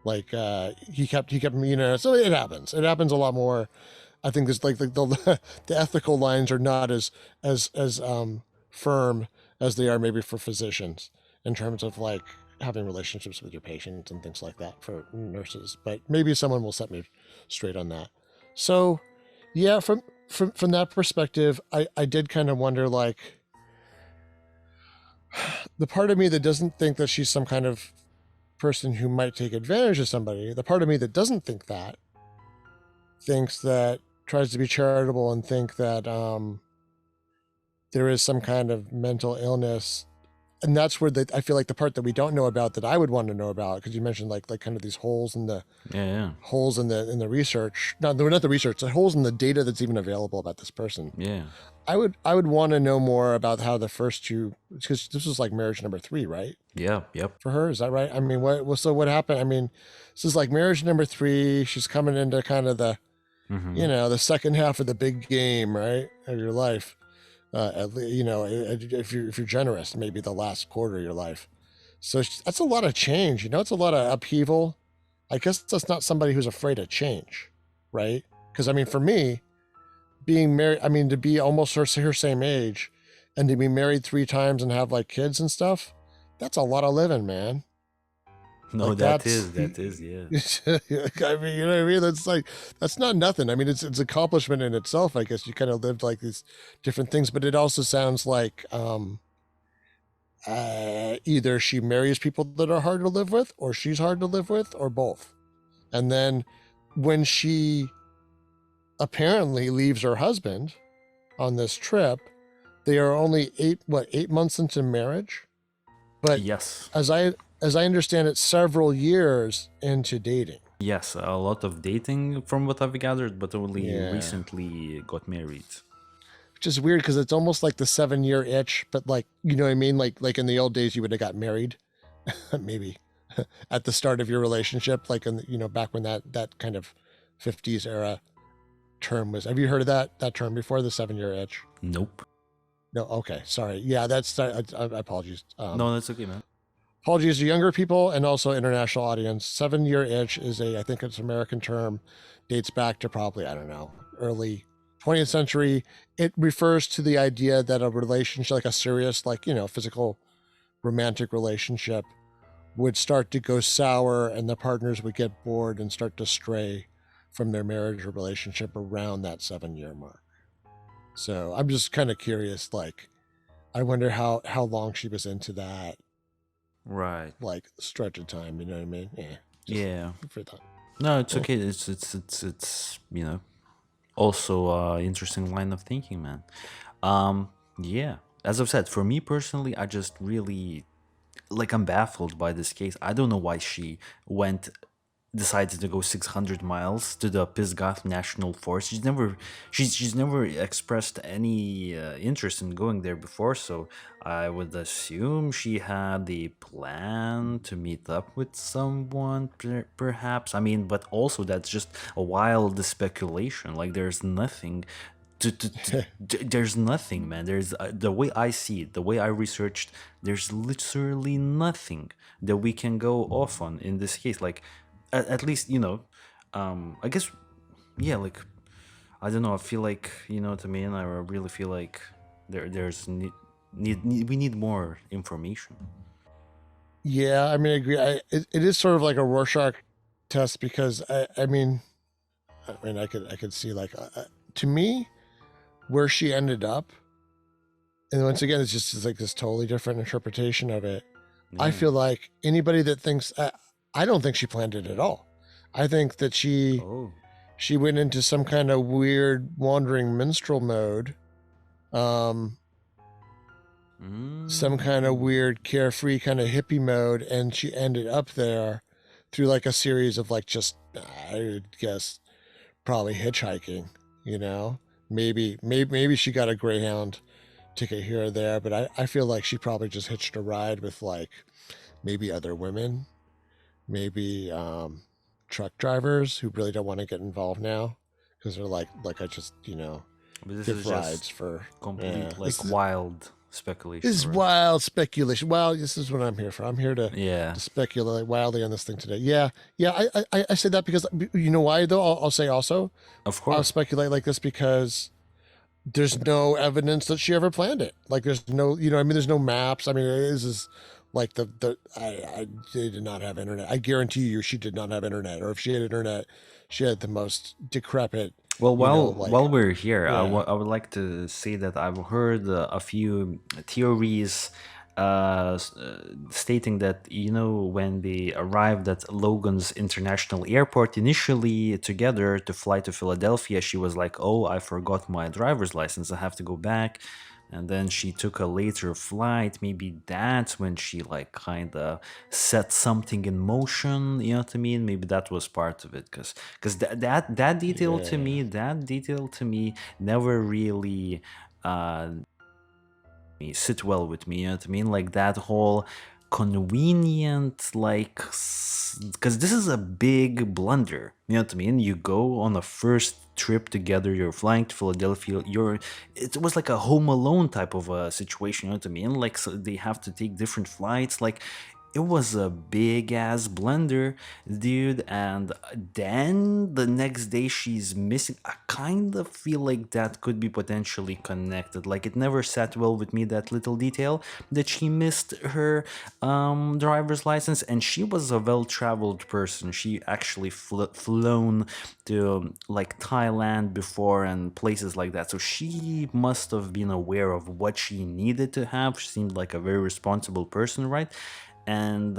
Like he kept so it happens a lot more. I think there's like the ethical lines are not as firm as they are maybe for physicians, in terms of like having relationships with your patients and things like that for nurses. But maybe someone will set me straight on that. So Yeah, from that perspective, I did kind of wonder, like, the part of me that doesn't think that she's some kind of person who might take advantage of somebody, the part of me that doesn't think that, thinks that, tries to be charitable and think that there is some kind of mental illness. And that's where I feel like the part that we don't know about, that I would want to know about, because you mentioned like kind of these holes in the Yeah, yeah, research. No, they're not the research. The holes in the data that's even available about this person. yeah, I would want to know more about how the first two, because this was like marriage number 3, right? yeah, yep. For her, is that right? I mean, what happened? I mean, this is like marriage number 3. She's coming into kind of the, Mm-hmm. the second half of the big game, right, of your life. If you're generous, maybe the last quarter of your life. So that's a lot of change. It's a lot of upheaval. I guess that's not somebody who's afraid of change, right? Because I mean, for me, being married, I mean, to be almost her same age, and to be married 3 times and have like kids and stuff, that's a lot of living, man. No, Like that's, that is, yeah. I mean, you know what I mean? That's like, that's not nothing. I mean, it's accomplishment in itself. I guess you kind of lived like these different things, but it also sounds like either she marries people that are hard to live with, or she's hard to live with, or both. And then when she apparently leaves her husband on this trip, they are only 8 months into marriage, but Yes, as I understand it, several years into dating. yes, a lot of dating from what I've gathered, but only Yeah. recently got married. Which is weird because it's almost like the 7-year itch, but like, you know what I mean? Like in the old days, you would have got married, maybe at the start of your relationship, like back when that kind of 50s era term was. Have you heard of that term before? The 7-year itch? Nope. No. Okay. Sorry. Yeah. Apologies. No, that's okay, man. Apologies to younger people and also international audience. 7-year itch is I think it's an American term, dates back to probably, I don't know, early 20th century. It refers to the idea that a relationship, like a serious, like, physical romantic relationship, would start to go sour and the partners would get bored and start to stray from their marriage or relationship around that 7-year mark. So I'm just kind of curious, like, I wonder how long she was into that, Right. like, stretch of time. You know what I mean? Yeah. Just Yeah. for that. No, it's Yeah. okay. It's also interesting line of thinking, man. Yeah. As I've said, for me personally, I just really like I'm baffled by this case. I don't know why she went decided to go 600 miles to the Pisgah National Forest. She's never expressed any interest in going there before, so I would assume she had the plan to meet up with someone, perhaps. I mean, but also that's just a wild speculation. Like there's nothing there's nothing, man. There's the way I see it, the way I researched, there's literally nothing that we can go off on in this case. Like at least I guess, yeah, like I don't know, I feel like, you know what I mean, I really feel like there's we need more information. Yeah, I mean, I agree. It is sort of like a Rorschach test because I could see, like, to me, where she ended up, and once again, it's like this totally different interpretation of it. I Yeah. feel like anybody that thinks, I don't think she planned it at all. I think that Oh. she went into some kind of weird wandering minstrel mode, um, some kind of Mm. weird carefree kind of hippie mode, and she ended up there through like a series of, like, just, I would guess, probably hitchhiking. You know, maybe she got a Greyhound ticket here or there, but I feel like she probably just hitched a ride with, like, maybe other women, maybe truck drivers who really don't want to get involved now because they're like, I just, But this give is just rides for, yeah. complete like This wild this speculation, is right? wild speculation. Well, this is what I'm here for. I'm here Yeah, to speculate wildly on this thing today. Yeah, yeah. I say that because, you know why though. I'll say also, of I'll course. speculate like this because there's no evidence that she ever planned it. Like, there's no, there's no maps. I mean, this is Like they did not have internet. I guarantee you, she did not have internet. Or if she had internet, she had the most decrepit, Well, like while we're here, yeah, I would like to say that I've heard a few theories stating that, when they arrived at Logan's International Airport initially together to fly to Philadelphia, she was like, "Oh, I forgot my driver's license. I have to go back." And then she took a later flight. Maybe that's when she like kind of set something in motion. You know what I mean? Maybe that was part of it, because that yeah, detail to me never really uh sit well with me. You know what I mean? Like that whole convenient, like, because this is a big blunder. You know what I mean? You go on a first trip together. You're flying to Philadelphia. It was like a Home Alone type of a situation. You know what I mean? Like, so they have to take different flights. Like, it was a big ass blunder, dude. And then the next day she's missing. I kind of feel like that could be potentially connected. Like, it never sat well with me, that little detail that she missed her driver's license. And she was a well traveled person. She actually flown to like Thailand before and places like that. So she must have been aware of what she needed to have. She seemed like a very responsible person, right? And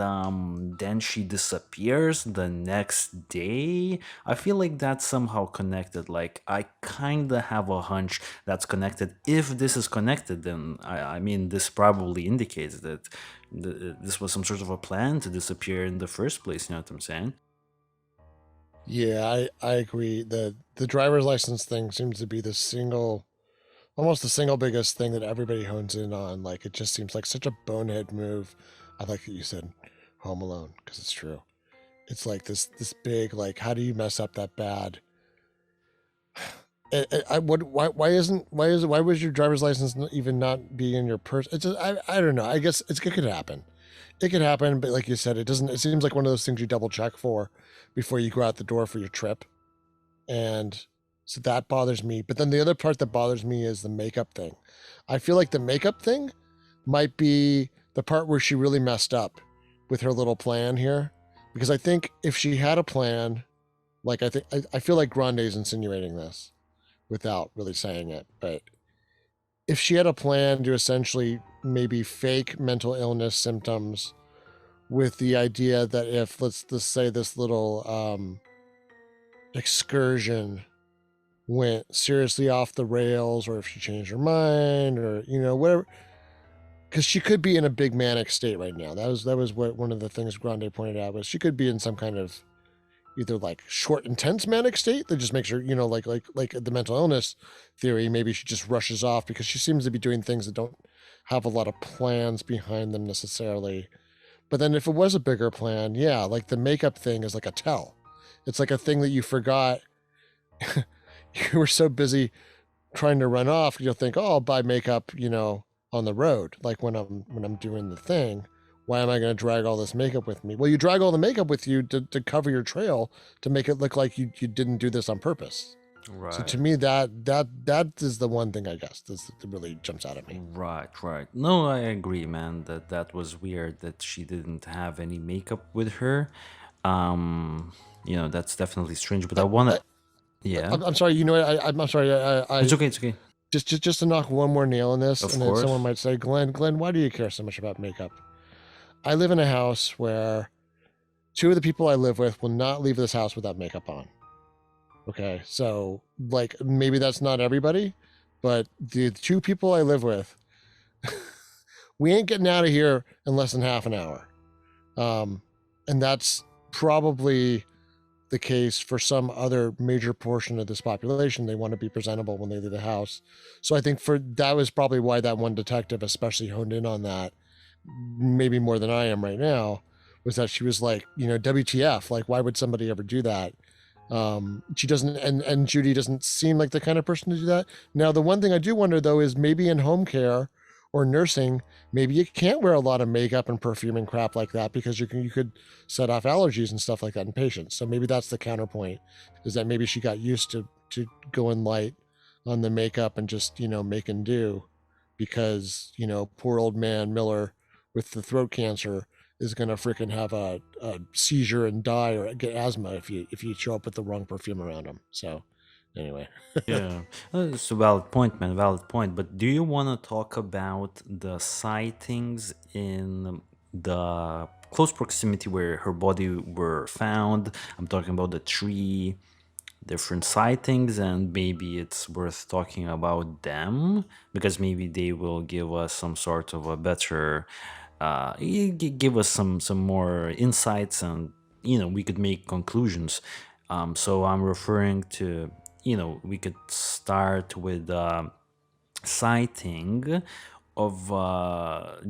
then she disappears the next day. I feel like that's somehow connected. Like, I kind of have a hunch that's connected. If this is connected, then I mean, this probably indicates that this was some sort of a plan to disappear in the first place. You know what I'm saying? yeah. I agree. The driver's license thing seems to be almost the single biggest thing that everybody hones in on. Like it just seems like such a bonehead move. I like that you said Home Alone because it's true. It's like this big like how do you mess up that bad? Why was your driver's license even not be in your purse? It's just, I don't know. I guess it could happen. It could happen, but like you said, it doesn't. It seems like one of those things you double check for before you go out the door for your trip, and so that bothers me. But then the other part that bothers me is the makeup thing. I feel like the makeup thing might be the part where she really messed up with her little plan here, because I think if she had a plan, like I feel like Grande's insinuating this without really saying it, but if she had a plan to essentially maybe fake mental illness symptoms with the idea that if let's just say this little excursion went seriously off the rails, or if she changed her mind, or whatever, because she could be in a big manic state right now. That was what one of the things Grande pointed out was she could be in some kind of either like short intense manic state that just makes her like the mental illness theory, maybe she just rushes off because she seems to be doing things that don't have a lot of plans behind them necessarily. But then if it was a bigger plan, yeah, like the makeup thing is like a tell. It's like a thing that you forgot. You were so busy trying to run off, you'll think, "Oh, I'll buy makeup, on the road, like when I'm doing the thing. Why am I going to drag all this makeup with me?" Well, you drag all the makeup with you to cover your trail to make it look like you didn't do this on purpose. So to Right. me, that is the one thing I guess that really jumps out at me. Right, right. No, I agree, man. That was weird that she didn't have any makeup with her. Um, that's definitely strange. But I I, I, wanna, yeah. I'm sorry. You know what? I'm sorry. It's okay. It's okay. Just to knock one more nail in this, Of and then someone course. might say, Glenn, why do you care so much about makeup? I live in a house where two of the people I live with will not leave this house without makeup on. Okay, so like maybe that's not everybody, but the two people I live with, we ain't getting out of here in less than half an hour. Um, and that's probably the case for some other major portion of this population. They want to be presentable when they leave the house. So I think for that was probably why that one detective especially honed in on that, maybe more than I am right now, was that she was like, WTF, like why would somebody ever do that? She doesn't, and Judy doesn't seem like the kind of person to do that. Now, the one thing I do wonder though is maybe in home care or nursing, maybe you can't wear a lot of makeup and perfume and crap like that because you could set off allergies and stuff like that in patients. So maybe that's the counterpoint, is that maybe she got used to going light on the makeup and just make and do, because poor old man Miller with the throat cancer is going to freaking have a seizure and die or get asthma if you show up with the wrong perfume around them. So anyway. Yeah, it's a valid point, man. Valid point. But do you want to talk about the sightings in the close proximity where her body were found? I'm talking about the tree, different sightings, and maybe it's worth talking about them because maybe they will give us some sort of a better, give us some more insights, and we could make conclusions. So I'm referring to, we could start with sighting of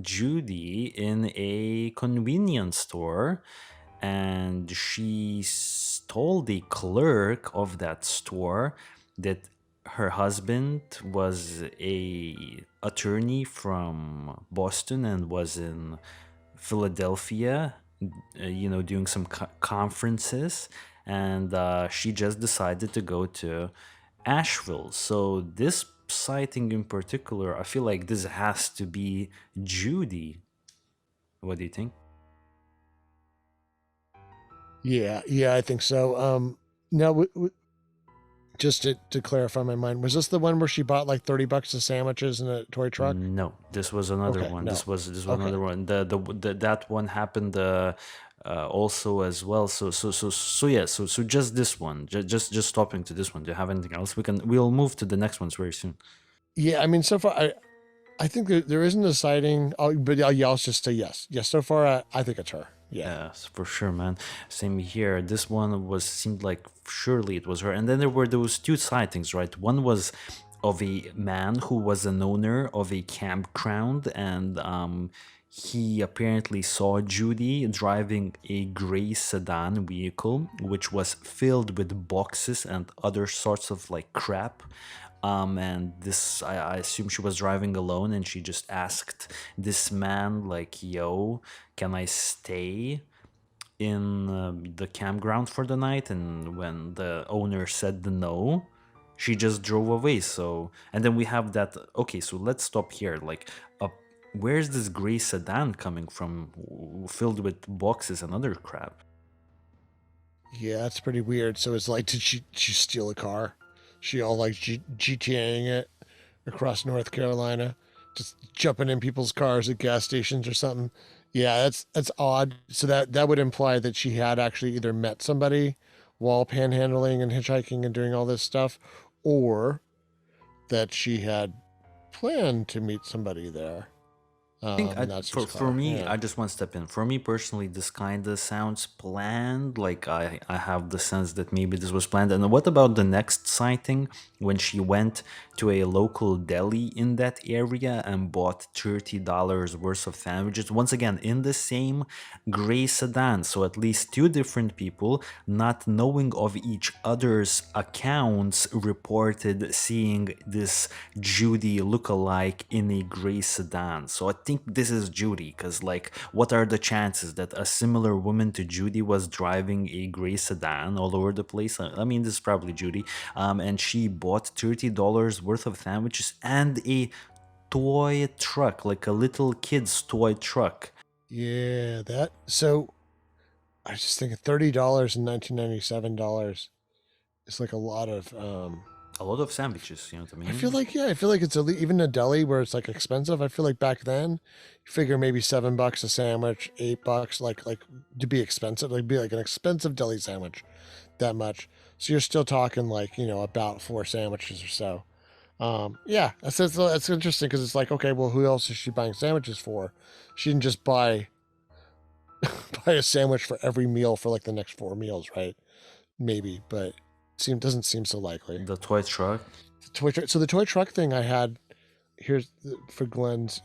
Judy in a convenience store, and she told the clerk of that store that her husband was a attorney from Boston and was in Philadelphia, doing some conferences, and she just decided to go to Asheville. So this sighting in particular, I feel like this has to be Judy. What do you think? Yeah, I think so. Now, just to clarify my mind, was this the one where she bought like $30 of sandwiches in a toy truck? No, this was another Okay, one. no. This was Okay. another one. The that one happened also as well. So yeah. So just this one. Just stopping to this one. Do you have anything else? We'll move to the next ones very soon. Yeah, I mean, so far I think there isn't a sighting. But yeah, I'll just say yes. Yes, so far I think it's her. Yeah. Yes, for sure, man. Same here. This one seemed like surely it was her. And then there were those two sightings, right? One was of a man who was an owner of a campground, and he apparently saw Judy driving a gray sedan vehicle, which was filled with boxes and other sorts of like crap. And this, I assume she was driving alone, and she just asked this man, like, "Yo, can I stay in the campground for the night?" And when the owner said the no, she just drove away. So, and then we have that. Okay, so let's stop here. Like, where's this gray sedan coming from, filled with boxes and other crap? Yeah, that's pretty weird. So it's like, did she steal a car? She all like GTAing it across North Carolina, just jumping in people's cars at gas stations or something. Yeah, that's odd. So that would imply that she had actually either met somebody while panhandling and hitchhiking and doing all this stuff, or that she had planned to meet somebody there. Think And that's for whose car. me, Yeah. I just want to step in. For me personally, this kind of sounds planned. Like I have the sense that maybe this was planned. And what about the next sighting when she went to a local deli in that area and bought $30 worth of sandwiches? Once again, in the same gray sedan. So at least two different people, not knowing of each other's accounts, reported seeing this Judy look-alike in a gray sedan. So I think this is Judy, because like, what are the chances that a similar woman to Judy was driving a gray sedan all over the place? I mean, this is probably Judy. And she bought $30 worth of sandwiches and a toy truck, like a little kid's toy truck. Yeah, that so I was just thinking $30 and $1997 is like a lot of A lot of sandwiches, you know what I I feel mean? like I feel like it's even a deli where it's like expensive. I feel like back then, you figure maybe $7 a sandwich, $8, like to be expensive, like be like an expensive deli sandwich, that much. So you're still talking like about four sandwiches or so. Yeah, that's interesting because it's like, okay, well, who else is she buying sandwiches for? She didn't just buy a sandwich for every meal for like the next four meals, right? Maybe, but doesn't seem so likely. The toy truck. So the toy truck thing I had for Glenn's,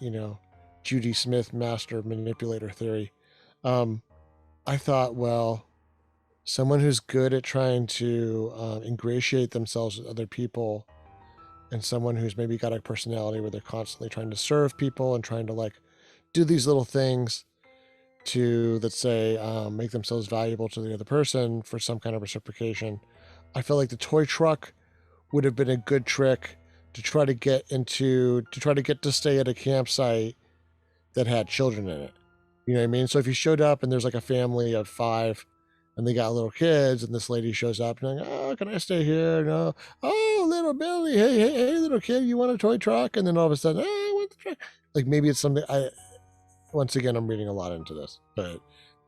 Judy Smith master manipulator theory. Um, I thought, well, someone who's good at trying to ingratiate themselves with other people, and someone who's maybe got a personality where they're constantly trying to serve people and trying to like do these little things to, let's say, make themselves valuable to the other person for some kind of reciprocation. I feel like the toy truck would have been a good trick to try to get to stay at a campsite that had children in it. You know what I mean? So if you showed up and there's like a family of 5 and they got little kids and this lady shows up and like, oh, can I stay here? No. Oh, little Billy, hey, little kid, you want a toy truck? And then all of a sudden, oh, I want the truck. Like maybe it's something I once again I'm reading a lot into this, but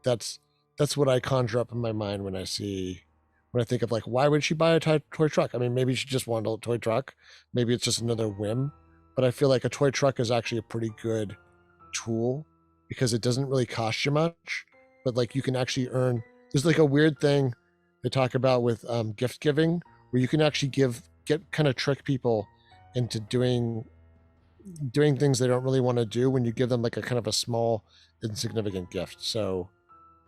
that's that's what I conjure up in my mind when I think of like why would she buy a toy truck? I mean, maybe she just wanted a toy truck. Maybe it's just another whim. But I feel like a toy truck is actually a pretty good tool because it doesn't really cost you much, but like you can actually earn. There's like a weird thing they talk about with gift giving where you can actually get kind of trick people into doing things they don't really want to do when you give them like a kind of a small insignificant gift. So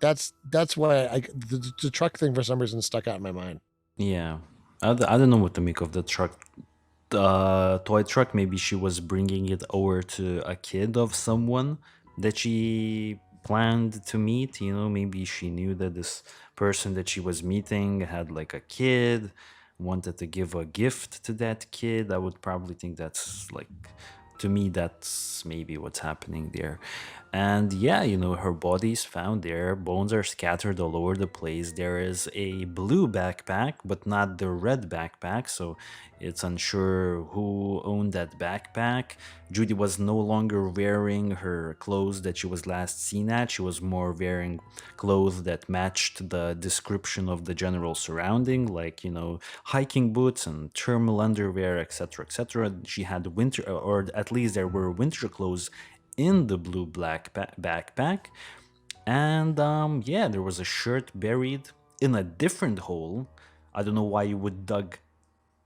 that's why the truck thing for some reason stuck out in my mind. Yeah, I don't know what to make of the truck. Toy truck. Maybe she was bringing it over to a kid of someone that she planned to meet. Maybe she knew that this person that she was meeting had like a kid, wanted to give a gift to that kid. I would probably think that's like, to me, that's maybe what's happening there. And yeah, her body is found there. Bones are scattered all over the place. There is a blue backpack, but not the red backpack. So it's unsure who owned that backpack. Judy was no longer wearing her clothes that she was last seen at. She was more wearing clothes that matched the description of the general surrounding, like, hiking boots and thermal underwear, etc., etc. She had winter, or at least there were winter clothes in the blue black backpack. And yeah, there was a shirt buried in a different hole. I don't know why you would dug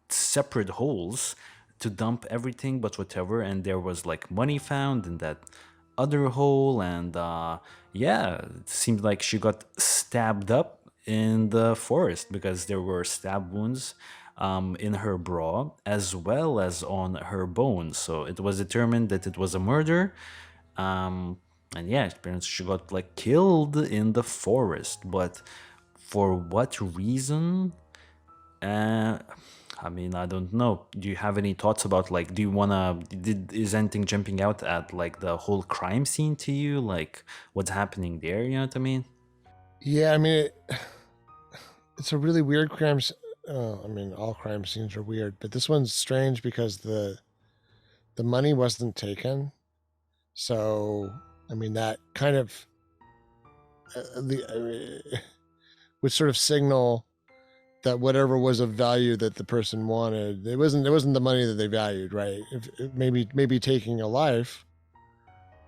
separate holes to dump everything, but whatever. And there was like money found in that other hole. And yeah, it seemed like she got stabbed up in the forest because there were stab wounds in her bra as well as on her bones. So it was determined that it was a murder. And yeah, apparently she got like killed in the forest. But for what reason? Uh, I mean, I don't know. Do you have any thoughts about like, do you wanna, is anything jumping out at like the whole crime scene to you? Like what's happening there? You know what I mean? Yeah, I mean it's a really weird crime. I mean, all crime scenes are weird, but this one's strange because the money wasn't taken. So I mean that kind of would sort of signal that whatever was of value that the person wanted, it wasn't the money that they valued, right? If maybe taking a life,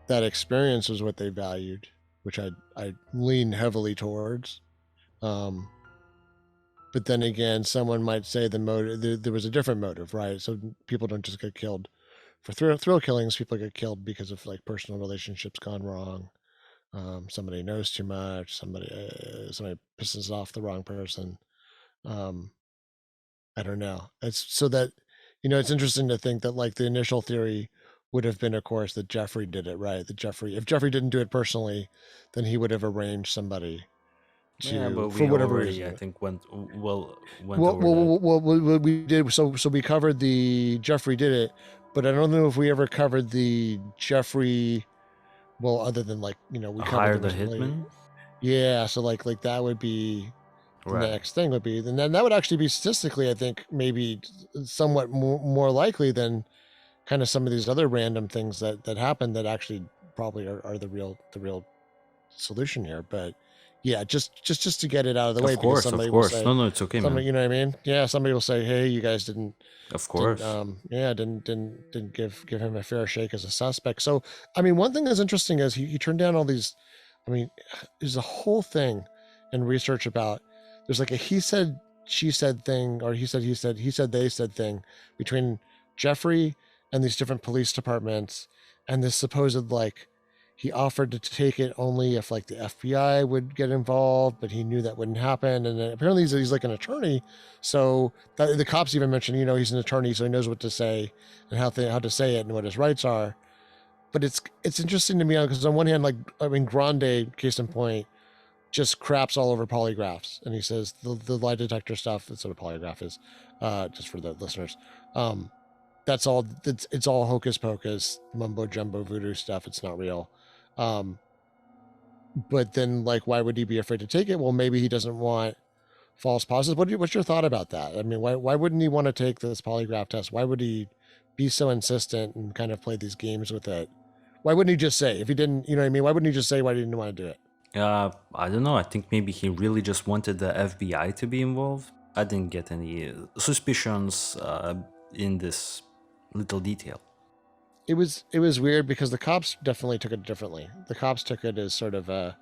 that experience was what they valued, which I lean heavily towards. Um, but then again, someone might say the motive there was a different motive, right? So people don't just get killed for thrill killings. People get killed because of like personal relationships gone wrong. Somebody knows too much. Somebody pisses off the wrong person. Um, I don't know. It's so that it's interesting to think that like the initial theory would have been, of course, that Jeffrey did it, right? That if Jeffrey didn't do it personally, then he would have arranged somebody Yeah, to but for we whatever already, I reason. think, went Well, over well, that. well, well, what we did, so we covered the Jeffrey did it, but I don't know if we ever covered the Jeffrey. Well, other than like we covered Hire there the was like hitman, yeah, so like that would be the right? next thing would be, and then that would actually be statistically, I think, maybe somewhat more likely than kind of some of these other random things that happen that actually probably are the real solution here. But yeah, just to get it out of the way Of because course, of somebody will course. say No, no, it's okay, man. you know what I mean? Yeah, somebody will say, hey, you guys Of didn't course. yeah didn't give him a fair shake as a suspect. So I mean, one thing that's interesting is he turned down all these. I mean, there's a whole thing in research about there's like a he said she said thing, or he said they said thing between Jeffrey and these different police departments, and this supposed like he offered to take it only if like the FBI would get involved, but he knew that wouldn't happen. And then apparently he's like an attorney, so the cops even mentioned he's an attorney, so he knows what to say and how to say it and what his rights are. But it's interesting to me because on one hand, like I mean, Grande, case in point, just craps all over polygraphs, and he says the lie detector stuff. That's what a polygraph is, just for the listeners. Um, that's all. It's all hocus pocus, mumbo jumbo, voodoo stuff. It's not real. Um, but then, like, why would he be afraid to take it? Well, maybe he doesn't want false positives. What's your thought about that? I mean, why wouldn't he want to take this polygraph test? Why would he be so insistent and kind of play these games with it? Why wouldn't he just say if he didn't? You know what I mean? Why wouldn't he just say why he didn't want to do it? I don't know. I think maybe he really just wanted the FBI to be involved. I didn't get any suspicions in this little detail. It was weird because the cops definitely took it differently. The cops took it as sort of a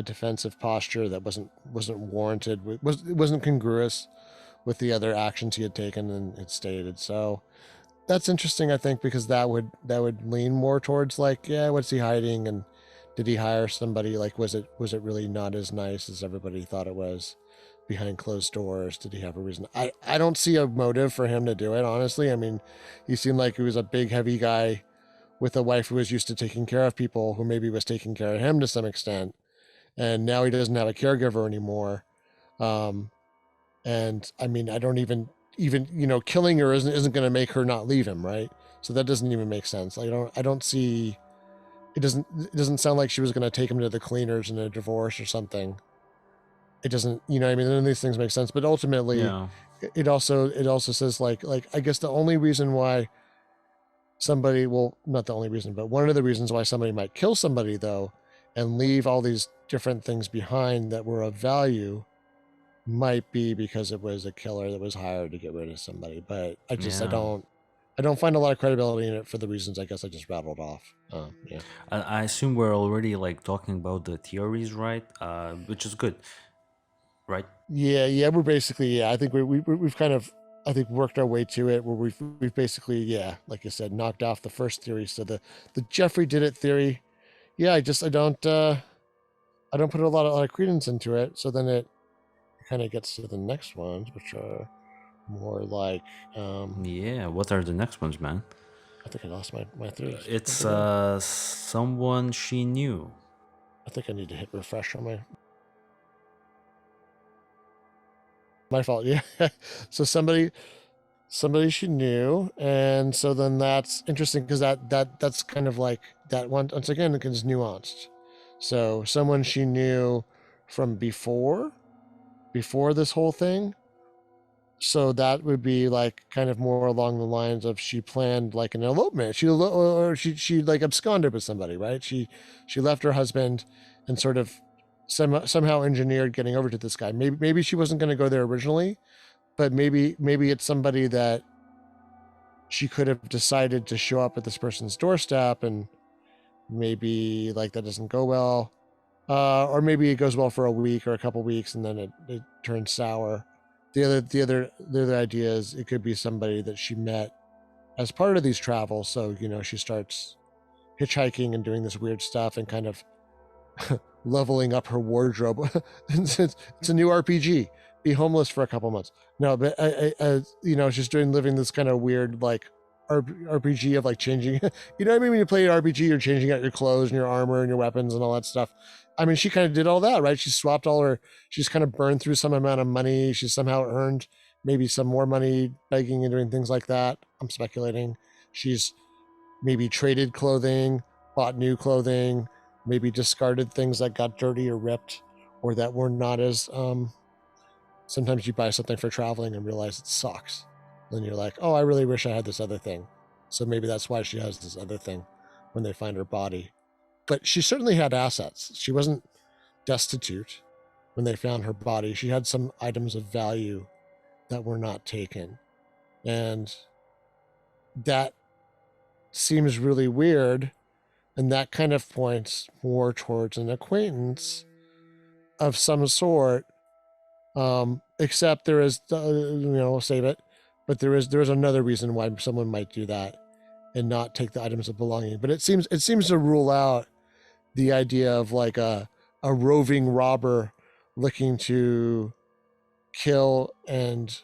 defensive posture that wasn't warranted. It wasn't congruous with the other actions he had taken and it stated. So that's interesting, I think, because that would lean more towards like, yeah, what's he hiding, and did he hire somebody? Like, was it really not as nice as everybody thought it was behind closed doors? Did he have a reason? I don't see a motive for him to do it, honestly. I mean, he seemed like he was a big, heavy guy with a wife who was used to taking care of people, who maybe was taking care of him to some extent, and now he doesn't have a caregiver anymore. Um, and I mean, I don't even killing her isn't going to make her not leave him, right? So that doesn't even make sense. I don't see it doesn't sound like she was going to take him to the cleaners in a divorce or something. It doesn't, I mean, none of these things make sense. But ultimately, Yeah, it also says like I guess the only reason why somebody, well, not the only reason, but one of the reasons why somebody might kill somebody though, and leave all these different things behind that were of value, might be because it was a killer that was hired to get rid of somebody. But yeah. I don't find a lot of credibility in it for the reasons I guess I just rattled off. Yeah. I assume we're already like talking about the theories, right? Which is good, right? Yeah, we're basically, yeah. I think we've kind of, I think, worked our way to it where we've basically, yeah, like I said, knocked off the first theory. So the Jeffrey did it theory, yeah, I don't put a lot of credence into it. So then it kind of gets to the next ones, which are more like, Yeah. What are the next ones, man? I think I lost my theories. Where'd It's they go? someone she knew. I think I need to hit refresh on my fault. Yeah. So somebody she knew, and so then that's interesting because that's kind of like that one once again is nuanced. So someone she knew from before this whole thing. So that would be like kind of more along the lines of she planned like an elopement. She like absconded with somebody, right? She left her husband and sort of somehow engineered getting over to this guy. Maybe she wasn't going to go there originally, but maybe it's somebody that she could have decided to show up at this person's doorstep, and maybe like that doesn't go well, or maybe it goes well for a week or a couple weeks and then it turns sour. The other idea is it could be somebody that she met as part of these travels. So she starts hitchhiking and doing this weird stuff and kind of leveling up her wardrobe. It's a new RPG. Be homeless for a couple months. No, but she's living this kind of weird like RPG of like changing. You know what I mean? When you play an RPG, you're changing out your clothes and your armor and your weapons and all that stuff. I mean, she kind of did all that, right? She swapped all her. She's kind of burned through some amount of money. She's somehow earned maybe some more money begging and doing things like that. I'm speculating. She's maybe traded clothing, bought new clothing, maybe discarded things that got dirty or ripped or that were not as sometimes you buy something for traveling and realize it sucks. Then you're like, oh, I really wish I had this other thing. So maybe that's why she has this other thing when they find her body. But she certainly had assets. She wasn't destitute when they found her body. She had some items of value that were not taken. And that seems really weird. And that kind of points more towards an acquaintance of some sort. Except there is, save it. But there is another reason why someone might do that and not take the items of belonging. But it seems to rule out the idea of like a roving robber looking to kill and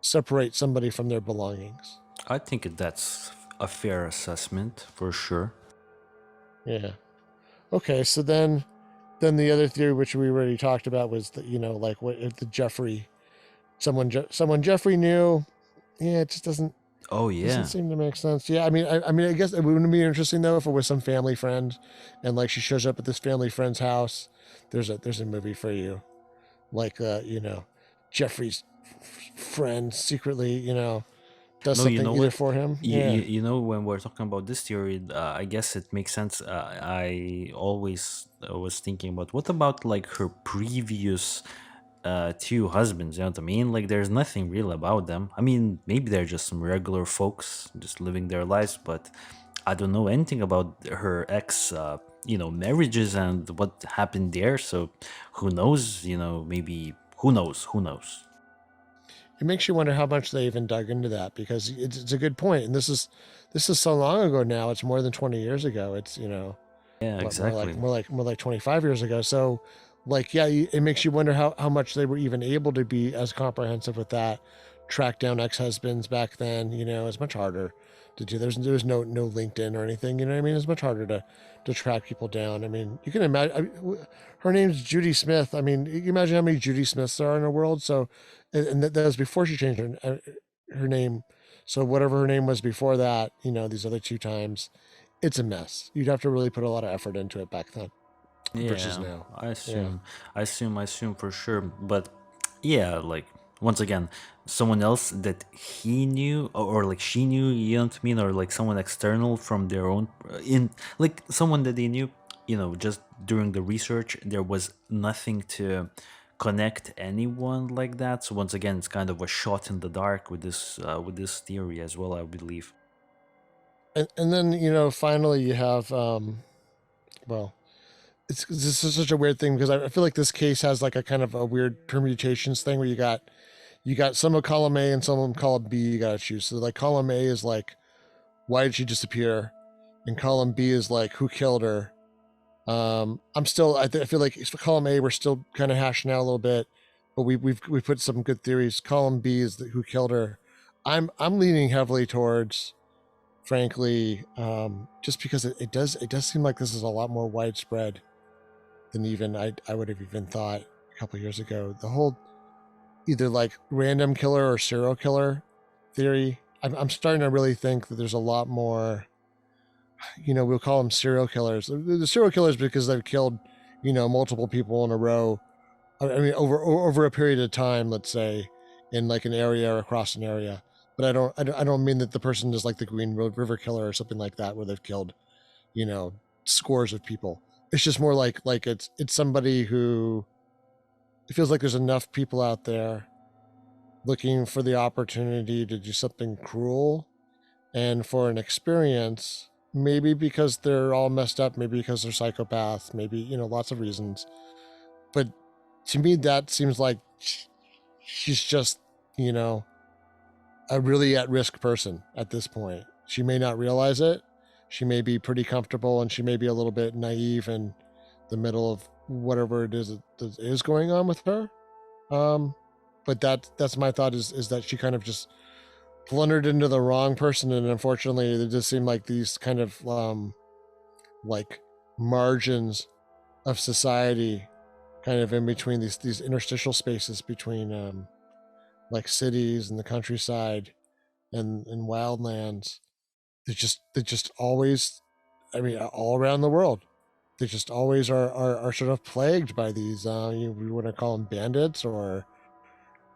separate somebody from their belongings. I think that's a fair assessment for sure. Yeah. Okay, so then the other theory which we already talked about was that like what if the Jeffrey someone Jeffrey knew. Yeah, it just doesn't. Oh Doesn't yeah. seem to make sense. Yeah, I mean, I guess it wouldn't be interesting though if it was some family friend, and like she shows up at this family friend's house. There's a movie for you, like Jeffrey's friend secretly does No, you something know either what? for him. You, Yeah. you know, when we're talking about this theory, I guess it makes sense. I always was thinking about what about like her previous two husbands, you know what I mean? Like there's nothing real about them. I mean, maybe they're just some regular folks just living their lives, but I don't know anything about her ex marriages and what happened there. So who knows, maybe who knows. It makes you wonder how much they even dug into that, because it's a good point, and this is so long ago now. It's more than 20 years ago. It's Yeah, what, more like exactly. more like 25 years ago. So like, yeah, it makes you wonder how much they were even able to be as comprehensive with that, track down ex-husbands back then. It's much harder to do. There's no LinkedIn or anything. You know what I mean? It's much harder to track people down. I mean, you can imagine. Her name's Judy Smith. I mean, you can imagine how many Judy Smiths there are in the world. So, and that was before she changed her name. So whatever her name was before that, these other two times, it's a mess. You'd have to really put a lot of effort into it back then versus Yeah, now. I Yeah. assume, I assume for sure. But yeah, like once again, someone else that he knew or like she knew, you know what I mean, or like someone external from their own in like someone that they knew, just during the research, there was nothing to connect anyone like that. So once again, it's kind of a shot in the dark with this theory as well, I believe. And then finally you have well, this is such a weird thing because I feel like this case has like a kind of a weird permutations thing where you got some of column A and some of them column B you gotta choose. So like column A is like, why did she disappear, and column B is like, who killed her. I feel like for column A we're still kind of hashing out a little bit, but we've put some good theories. Column B is who killed her. I'm leaning heavily towards, frankly, just because it does seem like this is a lot more widespread than even I would have even thought a couple years ago. The whole either like random killer or serial killer theory. I'm starting to really think that there's a lot more. We'll call them serial killers. The serial killers because they've killed multiple people in a row. I mean, over a period of time, let's say, in like an area or across an area. But I don't mean that the person is like the Green Road River Killer or something like that, where they've killed you know scores of people. It's just more like it's somebody who, it feels like there's enough people out there looking for the opportunity to do something cruel and for an experience, maybe because they're all messed up, maybe because they're psychopaths, maybe lots of reasons. But to me that seems like she's just you know a really at-risk person at this point. She may not realize it. She may be pretty comfortable, and she may be a little bit naive in the middle of whatever it is that is going on with her. Um, but that's my thought, is that she kind of just blundered into the wrong person, and unfortunately, it just seemed like these kind of like margins of society, kind of in between these interstitial spaces between like cities and the countryside and wildlands. They just always, I mean, all around the world, they just always are sort of plagued by these. We want to call them bandits, or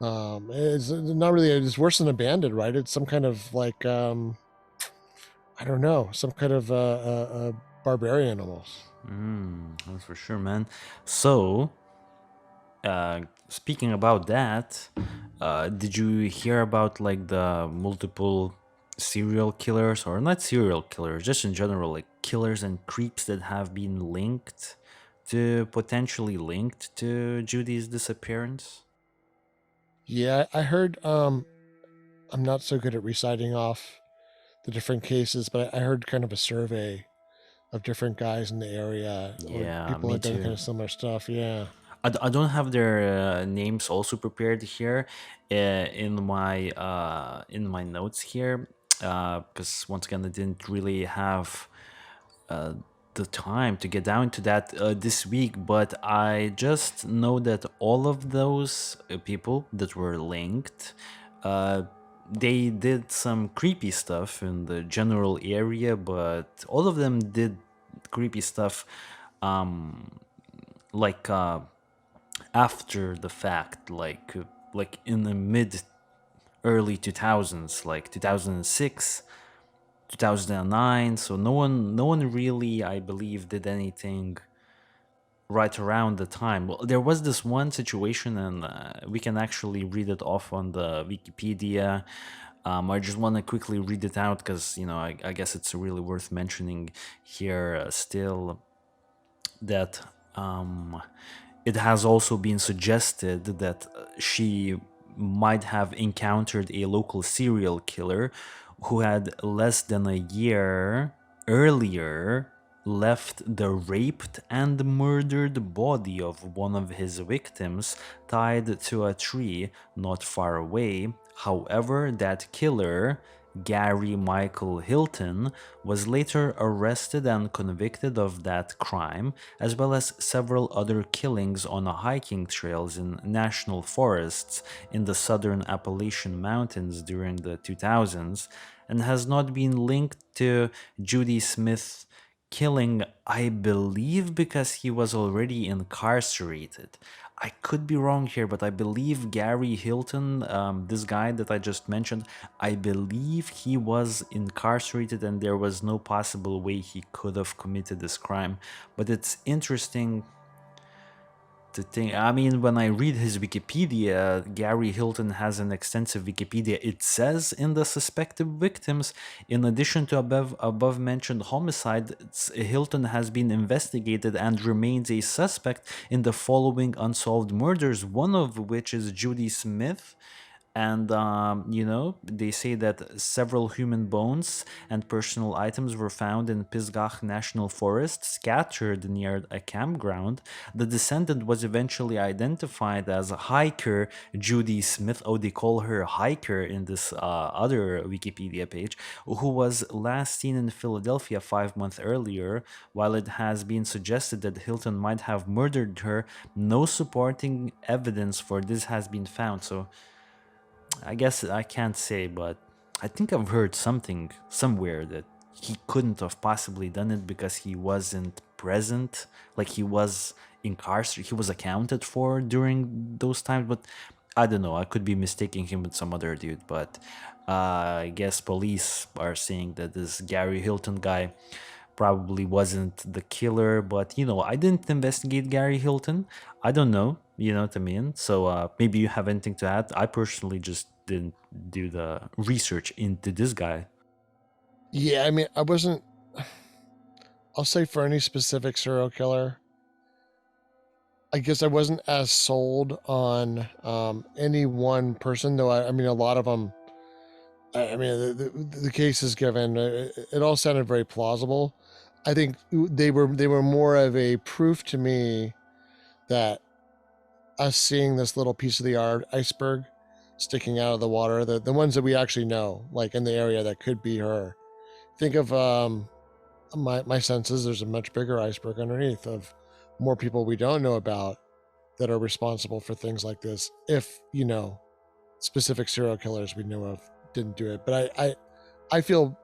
it's not really. It's worse than a bandit, right? It's some kind of like I don't know, some kind of barbarian almost. That's for sure, man. So speaking about that, did you hear about like the multiple serial killers, or not serial killers, just in general, like killers and creeps that have been potentially linked to Judy's disappearance? Yeah, I heard. I'm not so good at reciting off the different cases, but I heard kind of a survey of different guys in the area, or Yeah, people me had done too. kind of similar stuff. Yeah. I don't have their names also prepared here in my notes here, because once again I didn't really have uh, the time to get down to that this week. But I just know that all of those people that were linked, uh, they did some creepy stuff in the general area, but all of them did creepy stuff like after the fact, like in the mid early 2000s, like 2006, 2009. So no one really, I believe, did anything right around the time. Well, there was this one situation, and we can actually read it off on the Wikipedia. I just want to quickly read it out because, I guess it's really worth mentioning here still that it has also been suggested that she might have encountered a local serial killer who had less than a year earlier left the raped and murdered body of one of his victims tied to a tree not far away. However, that killer, Gary Michael Hilton, was later arrested and convicted of that crime, as well as several other killings on hiking trails in national forests in the southern Appalachian Mountains during the 2000s, and has not been linked to Judy Smith killing, I believe, because he was already incarcerated. I could be wrong here, but I believe Gary Hilton, this guy that I just mentioned, I believe he was incarcerated and there was no possible way he could have committed this crime. But it's interesting to think. I mean, when I read his Wikipedia, Gary Hilton has an extensive Wikipedia. It says in the suspected victims, in addition to above mentioned homicide, Hilton has been investigated and remains a suspect in the following unsolved murders, one of which is Judy Smith. And they say that several human bones and personal items were found in Pisgah National Forest, scattered near a campground. The descendant was eventually identified as hiker Judy Smith. Oh, they call her hiker in this other Wikipedia page, who was last seen in Philadelphia 5 months earlier. While it has been suggested that Hilton might have murdered her, no supporting evidence for this has been found. So I guess I can't say, but I think I've heard something somewhere that he couldn't have possibly done it because he wasn't present, like he was incarcerated, he was accounted for during those times. But I don't know, I could be mistaking him with some other dude. But I guess police are saying that this Gary Hilton guy probably wasn't the killer. But I didn't investigate Gary Hilton. I don't know, you know what I mean? So maybe you have anything to add. I personally just didn't do the research into this guy. Yeah, I mean, I wasn't. I'll say for any specific serial killer, I guess I wasn't as sold on any one person, though. I mean, a lot of them. I mean, the cases given, it all sounded very plausible. I think they were more of a proof to me that us seeing this little piece of the iceberg sticking out of the water, the ones that we actually know, like in the area that could be her. Think of my senses. There's a much bigger iceberg underneath of more people we don't know about that are responsible for things like this. If specific serial killers we know of didn't do it, but I feel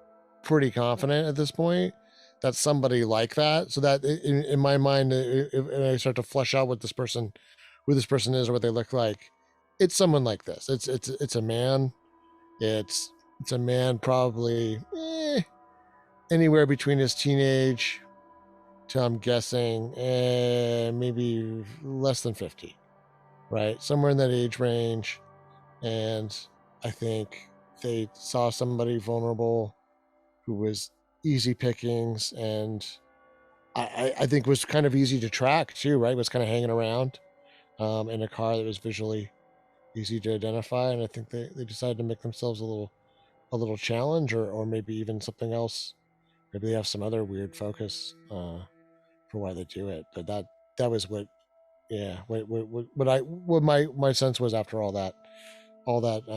pretty confident at this point that somebody like that. So that in my mind, if I start to flesh out what this person, who this person is, or what they look like, it's someone like this. It's a man. It's a man probably anywhere between his teenage to, I'm guessing, maybe less than 50, right? Somewhere in that age range. And I think they saw somebody vulnerable who was easy pickings, and I think was kind of easy to track too, right? Was kind of hanging around in a car that was visually easy to identify. And I think they decided to make themselves a little challenge, or maybe even something else. Maybe they have some other weird focus for why they do it. But that was what, yeah, what my sense was after all that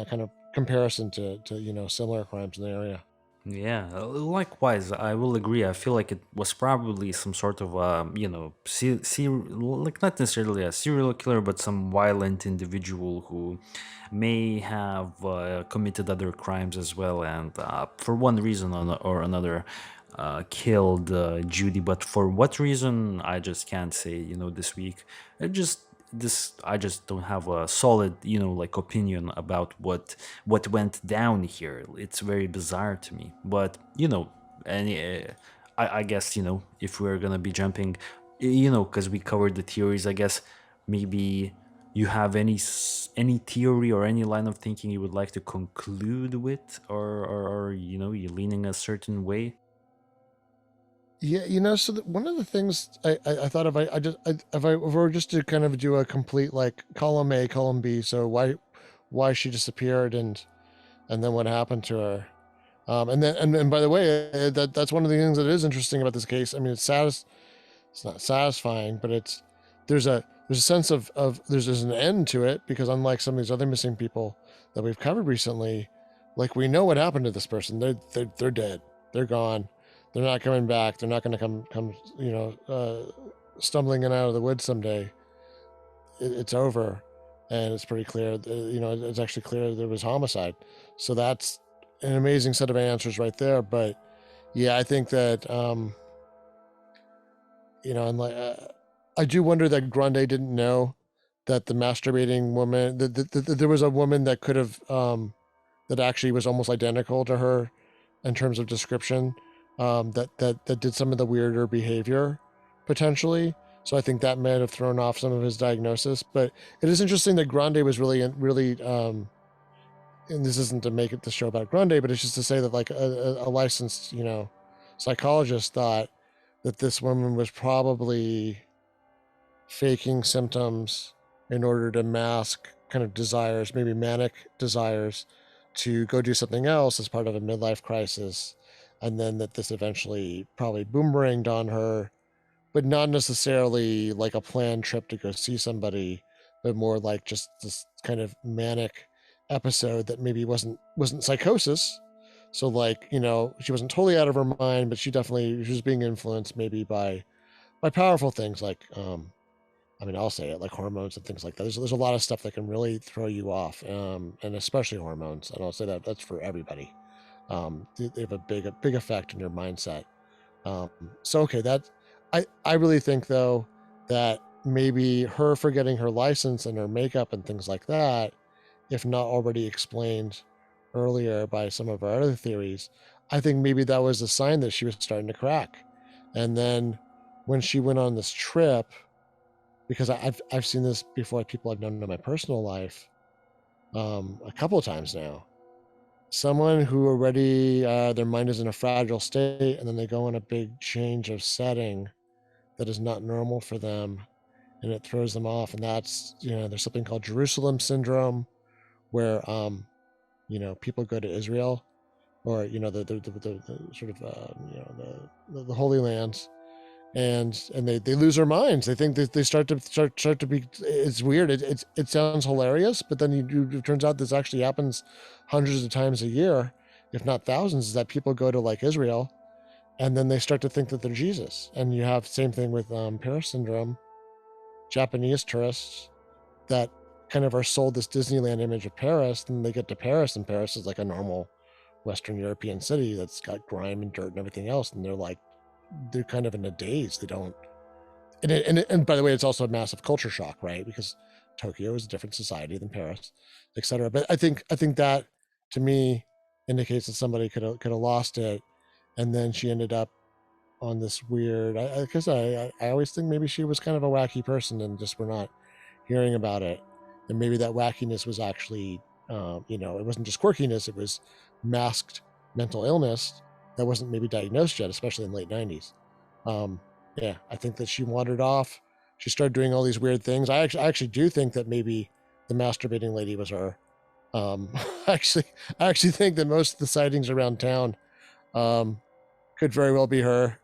kind of comparison to similar crimes in the area. Yeah, likewise, I will agree. I feel like it was probably some sort of, like not necessarily a serial killer, but some violent individual who may have committed other crimes as well, and for one reason or another, killed Judy. But for what reason, I just can't say. This week, I just don't have a solid, like opinion about what went down here. It's very bizarre to me. But any, I guess if we're gonna be jumping, because we covered the theories, I guess maybe you have any theory or any line of thinking you would like to conclude with, or you're leaning a certain way. Yeah, so one of the things I thought if I were just to kind of do a complete like column A, column B, so why she disappeared and then what happened to her. And then and by the way, that's one of the things that is interesting about this case. I mean, it's not satisfying, but there's a sense of there's an end to it, because unlike some of these other missing people that we've covered recently, like we know what happened to this person. They're dead. They're gone. They're not coming back. They're not going to come stumbling in out of the woods someday. It's over, and it's pretty clear. It's actually clear there was homicide. So that's an amazing set of answers right there. But yeah, I think that and like I do wonder that Grande didn't know that the masturbating woman, that there was a woman that could have that actually was almost identical to her in terms of description, that did some of the weirder behavior potentially. So I think that may have thrown off some of his diagnosis. But it is interesting that Grande was really and this isn't to make it the show about Grande, but it's just to say that like a licensed psychologist thought that this woman was probably faking symptoms in order to mask kind of desires, maybe manic desires, to go do something else as part of a midlife crisis. And then that this eventually probably boomeranged on her, but not necessarily like a planned trip to go see somebody, but more like just this kind of manic episode that maybe wasn't psychosis. So like, she wasn't totally out of her mind, but she was being influenced maybe by powerful things like I mean, I'll say it, like hormones and things like that. There's a lot of stuff that can really throw you off, and especially hormones. And I'll say that that's for everybody. They have a big effect on your mindset. Um, so okay, I really think though that maybe her forgetting her license and her makeup and things like that, if not already explained earlier by some of our other theories, I think maybe that was a sign that she was starting to crack. And then when she went on this trip, because I've seen this before with people I've known in my personal life, a couple of times now. Someone who already their mind is in a fragile state, and then they go on a big change of setting that is not normal for them, and it throws them off. And that's there's something called Jerusalem syndrome, where people go to Israel, or the sort of the Holy Lands, and they lose their minds. They think that they start to be. It's weird. It sounds hilarious, but then it turns out this actually happens hundreds of times a year, if not thousands. Is that people go to like Israel, and then they start to think that they're Jesus. And you have same thing with Paris syndrome. Japanese tourists that kind of are sold this Disneyland image of Paris, and they get to Paris, and Paris is like a normal Western European city that's got grime and dirt and everything else, and they're kind of in a daze. They don't. And by the way, it's also a massive culture shock, right? Because Tokyo is a different society than Paris, etc. But I think that to me indicates that somebody could have lost it, and then she ended up on this weird. Because I always think maybe she was kind of a wacky person, and just we're not hearing about it. And maybe that wackiness was actually, it wasn't just quirkiness; it was masked mental illness that wasn't maybe diagnosed yet, especially in the late '90s. Um, yeah, I think that she wandered off. She started doing all these weird things. I actually do think that maybe the masturbating lady was her. Um, actually, I actually think that most of the sightings around town um, could very well be her.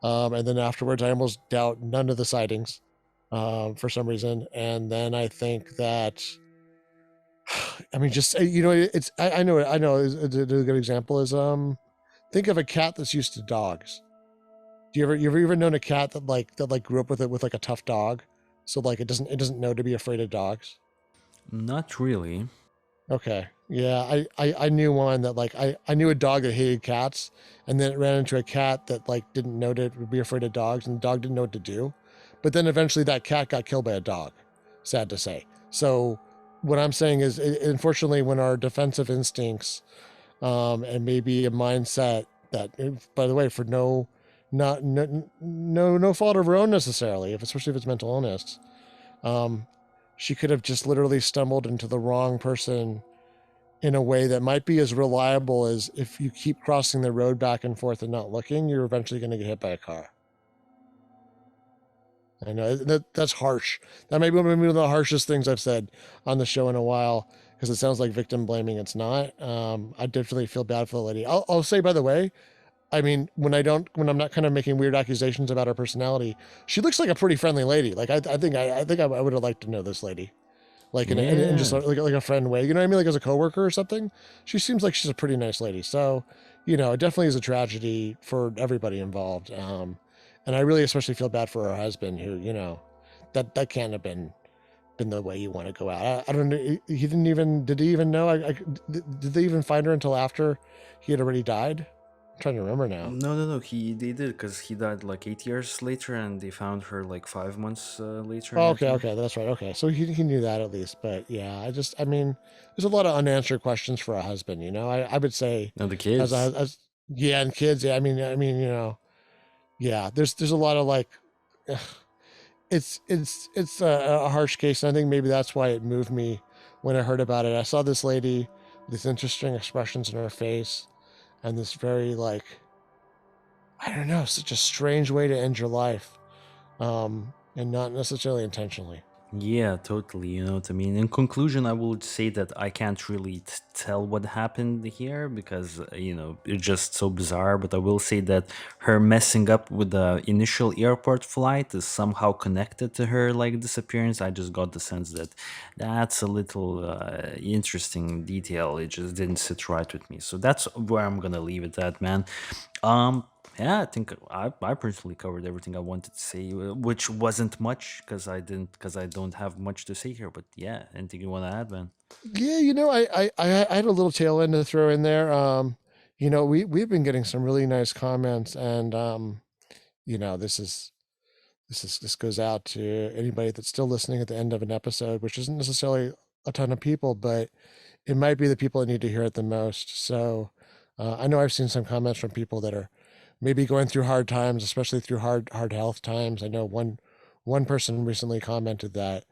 And then afterwards, I almost doubt none of the sightings for some reason. And then I think that, I mean, just it's I know a good example is think of a cat that's used to dogs. You ever known a cat that grew up with it with like a tough dog, so like it doesn't know to be afraid of dogs? Not really. Okay. Yeah, I knew one that I knew a dog that hated cats, and then it ran into a cat that like didn't know to be afraid of dogs, and the dog didn't know what to do. But then eventually that cat got killed by a dog. Sad to say. So what I'm saying is, unfortunately, when our defensive instincts and maybe a mindset that, by the way, for not no fault of her own necessarily, if especially if it's mental illness, um, she could have just literally stumbled into the wrong person in a way that might be as reliable as if you keep crossing the road back and forth and not looking, you're eventually going to get hit by a car. I know that's harsh. That may be one of the harshest things I've said on the show in a while because it sounds like victim blaming. It's not. I definitely feel bad for the lady. I'll say, by the way, I mean, when I'm not kind of making weird accusations about her personality, she looks like a pretty friendly lady. Like I would have liked to know this lady, like in just Yeah. like a friend way. You know what I mean? Like as a coworker or something. She seems like she's a pretty nice lady. So, it definitely is a tragedy for everybody involved. And I really especially feel bad for her husband, who that can't have been the way you want to go out. I don't know. He didn't even did he even know? Did they even find her until after he had already died? I'm trying to remember now. No. They did because he died like 8 years later, and they found her like 5 months later, Oh, I okay, think. okay, that's right. Okay, so he knew that at least. But yeah, I mean, there's a lot of unanswered questions for a husband. I would say, No, the as kids. yeah, and kids. Yeah, I mean, yeah. There's a lot of like, it's a harsh case, and I think maybe that's why it moved me when I heard about it. I saw this lady with these interesting expressions in her face, and this very like, I don't know, such a strange way to end your life, and not necessarily intentionally. Yeah, totally. You know what I mean? In conclusion, I would say that I can't really tell what happened here because, it's just so bizarre. But I will say that her messing up with the initial airport flight is somehow connected to her like disappearance. I just got the sense that that's a little interesting detail. It just didn't sit right with me. So that's where I'm gonna leave it at, man. Um, yeah, I think I personally covered everything I wanted to say, which wasn't much because I don't have much to say here. But yeah, anything you want to add, man? Yeah, I had a little tail end to throw in there. We've been getting some really nice comments, and this goes out to anybody that's still listening at the end of an episode, which isn't necessarily a ton of people, but it might be the people that need to hear it the most. So I know I've seen some comments from people that are maybe going through hard times, especially through hard health times. I know one person recently commented that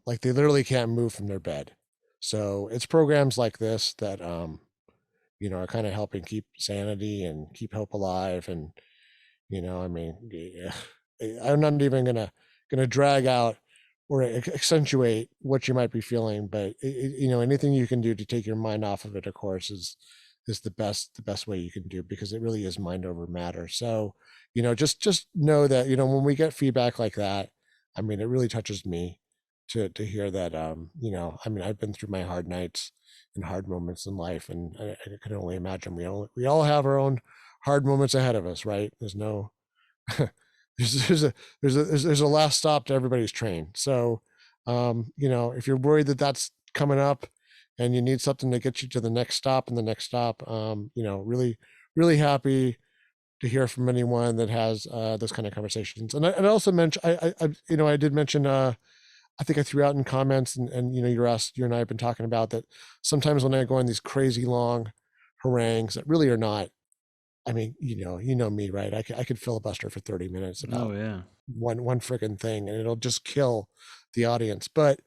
like they literally can't move from their bed. So it's programs like this that are kind of helping keep sanity and keep hope alive. And I mean, yeah, I'm not even gonna drag out or accentuate what you might be feeling, but anything you can do to take your mind off of it, of course, is the best way you can do, because it really is mind over matter. So just know that when we get feedback like that, I mean, it really touches me to hear that. I mean, I've been through my hard nights and hard moments in life, and I can only imagine we all have our own hard moments ahead of us, right? There's no there's a last stop to everybody's train. So, if you're worried that that's coming up and you need something to get you to the next stop and the next stop, really, really happy to hear from anyone that has those kind of conversations. And I also mentioned, I did mention, I think I threw out in comments, and you and I have been talking about that sometimes when I go on these crazy long harangues that really are not. I mean, me, right? I could filibuster for 30 minutes Oh about yeah. one freaking thing, and it'll just kill the audience. But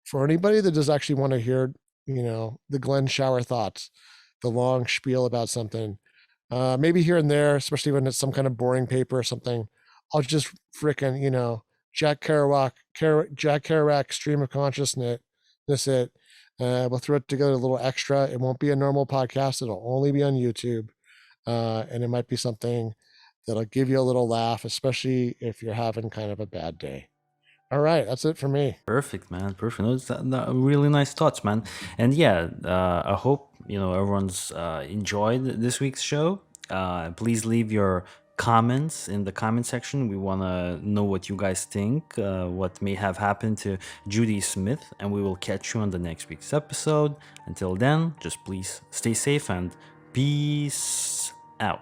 for anybody that does actually want to hear, the Glenn shower thoughts, the long spiel about something, maybe here and there, especially when it's some kind of boring paper or something, I'll just fricking, Jack Kerouac stream of consciousness, it. We'll throw it together a little extra. It won't be a normal podcast. It'll only be on YouTube, and it might be something that'll give you a little laugh, especially if you're having kind of a bad day. All right, that's it for me. Perfect, man. Perfect. Those really nice thoughts, man. And yeah, I hope everyone's enjoyed this week's show. Please leave your comments in the comment section. We want to know what you guys think, what may have happened to Judy Smith, and we will catch you on the next week's episode. Until then, just please stay safe and peace out.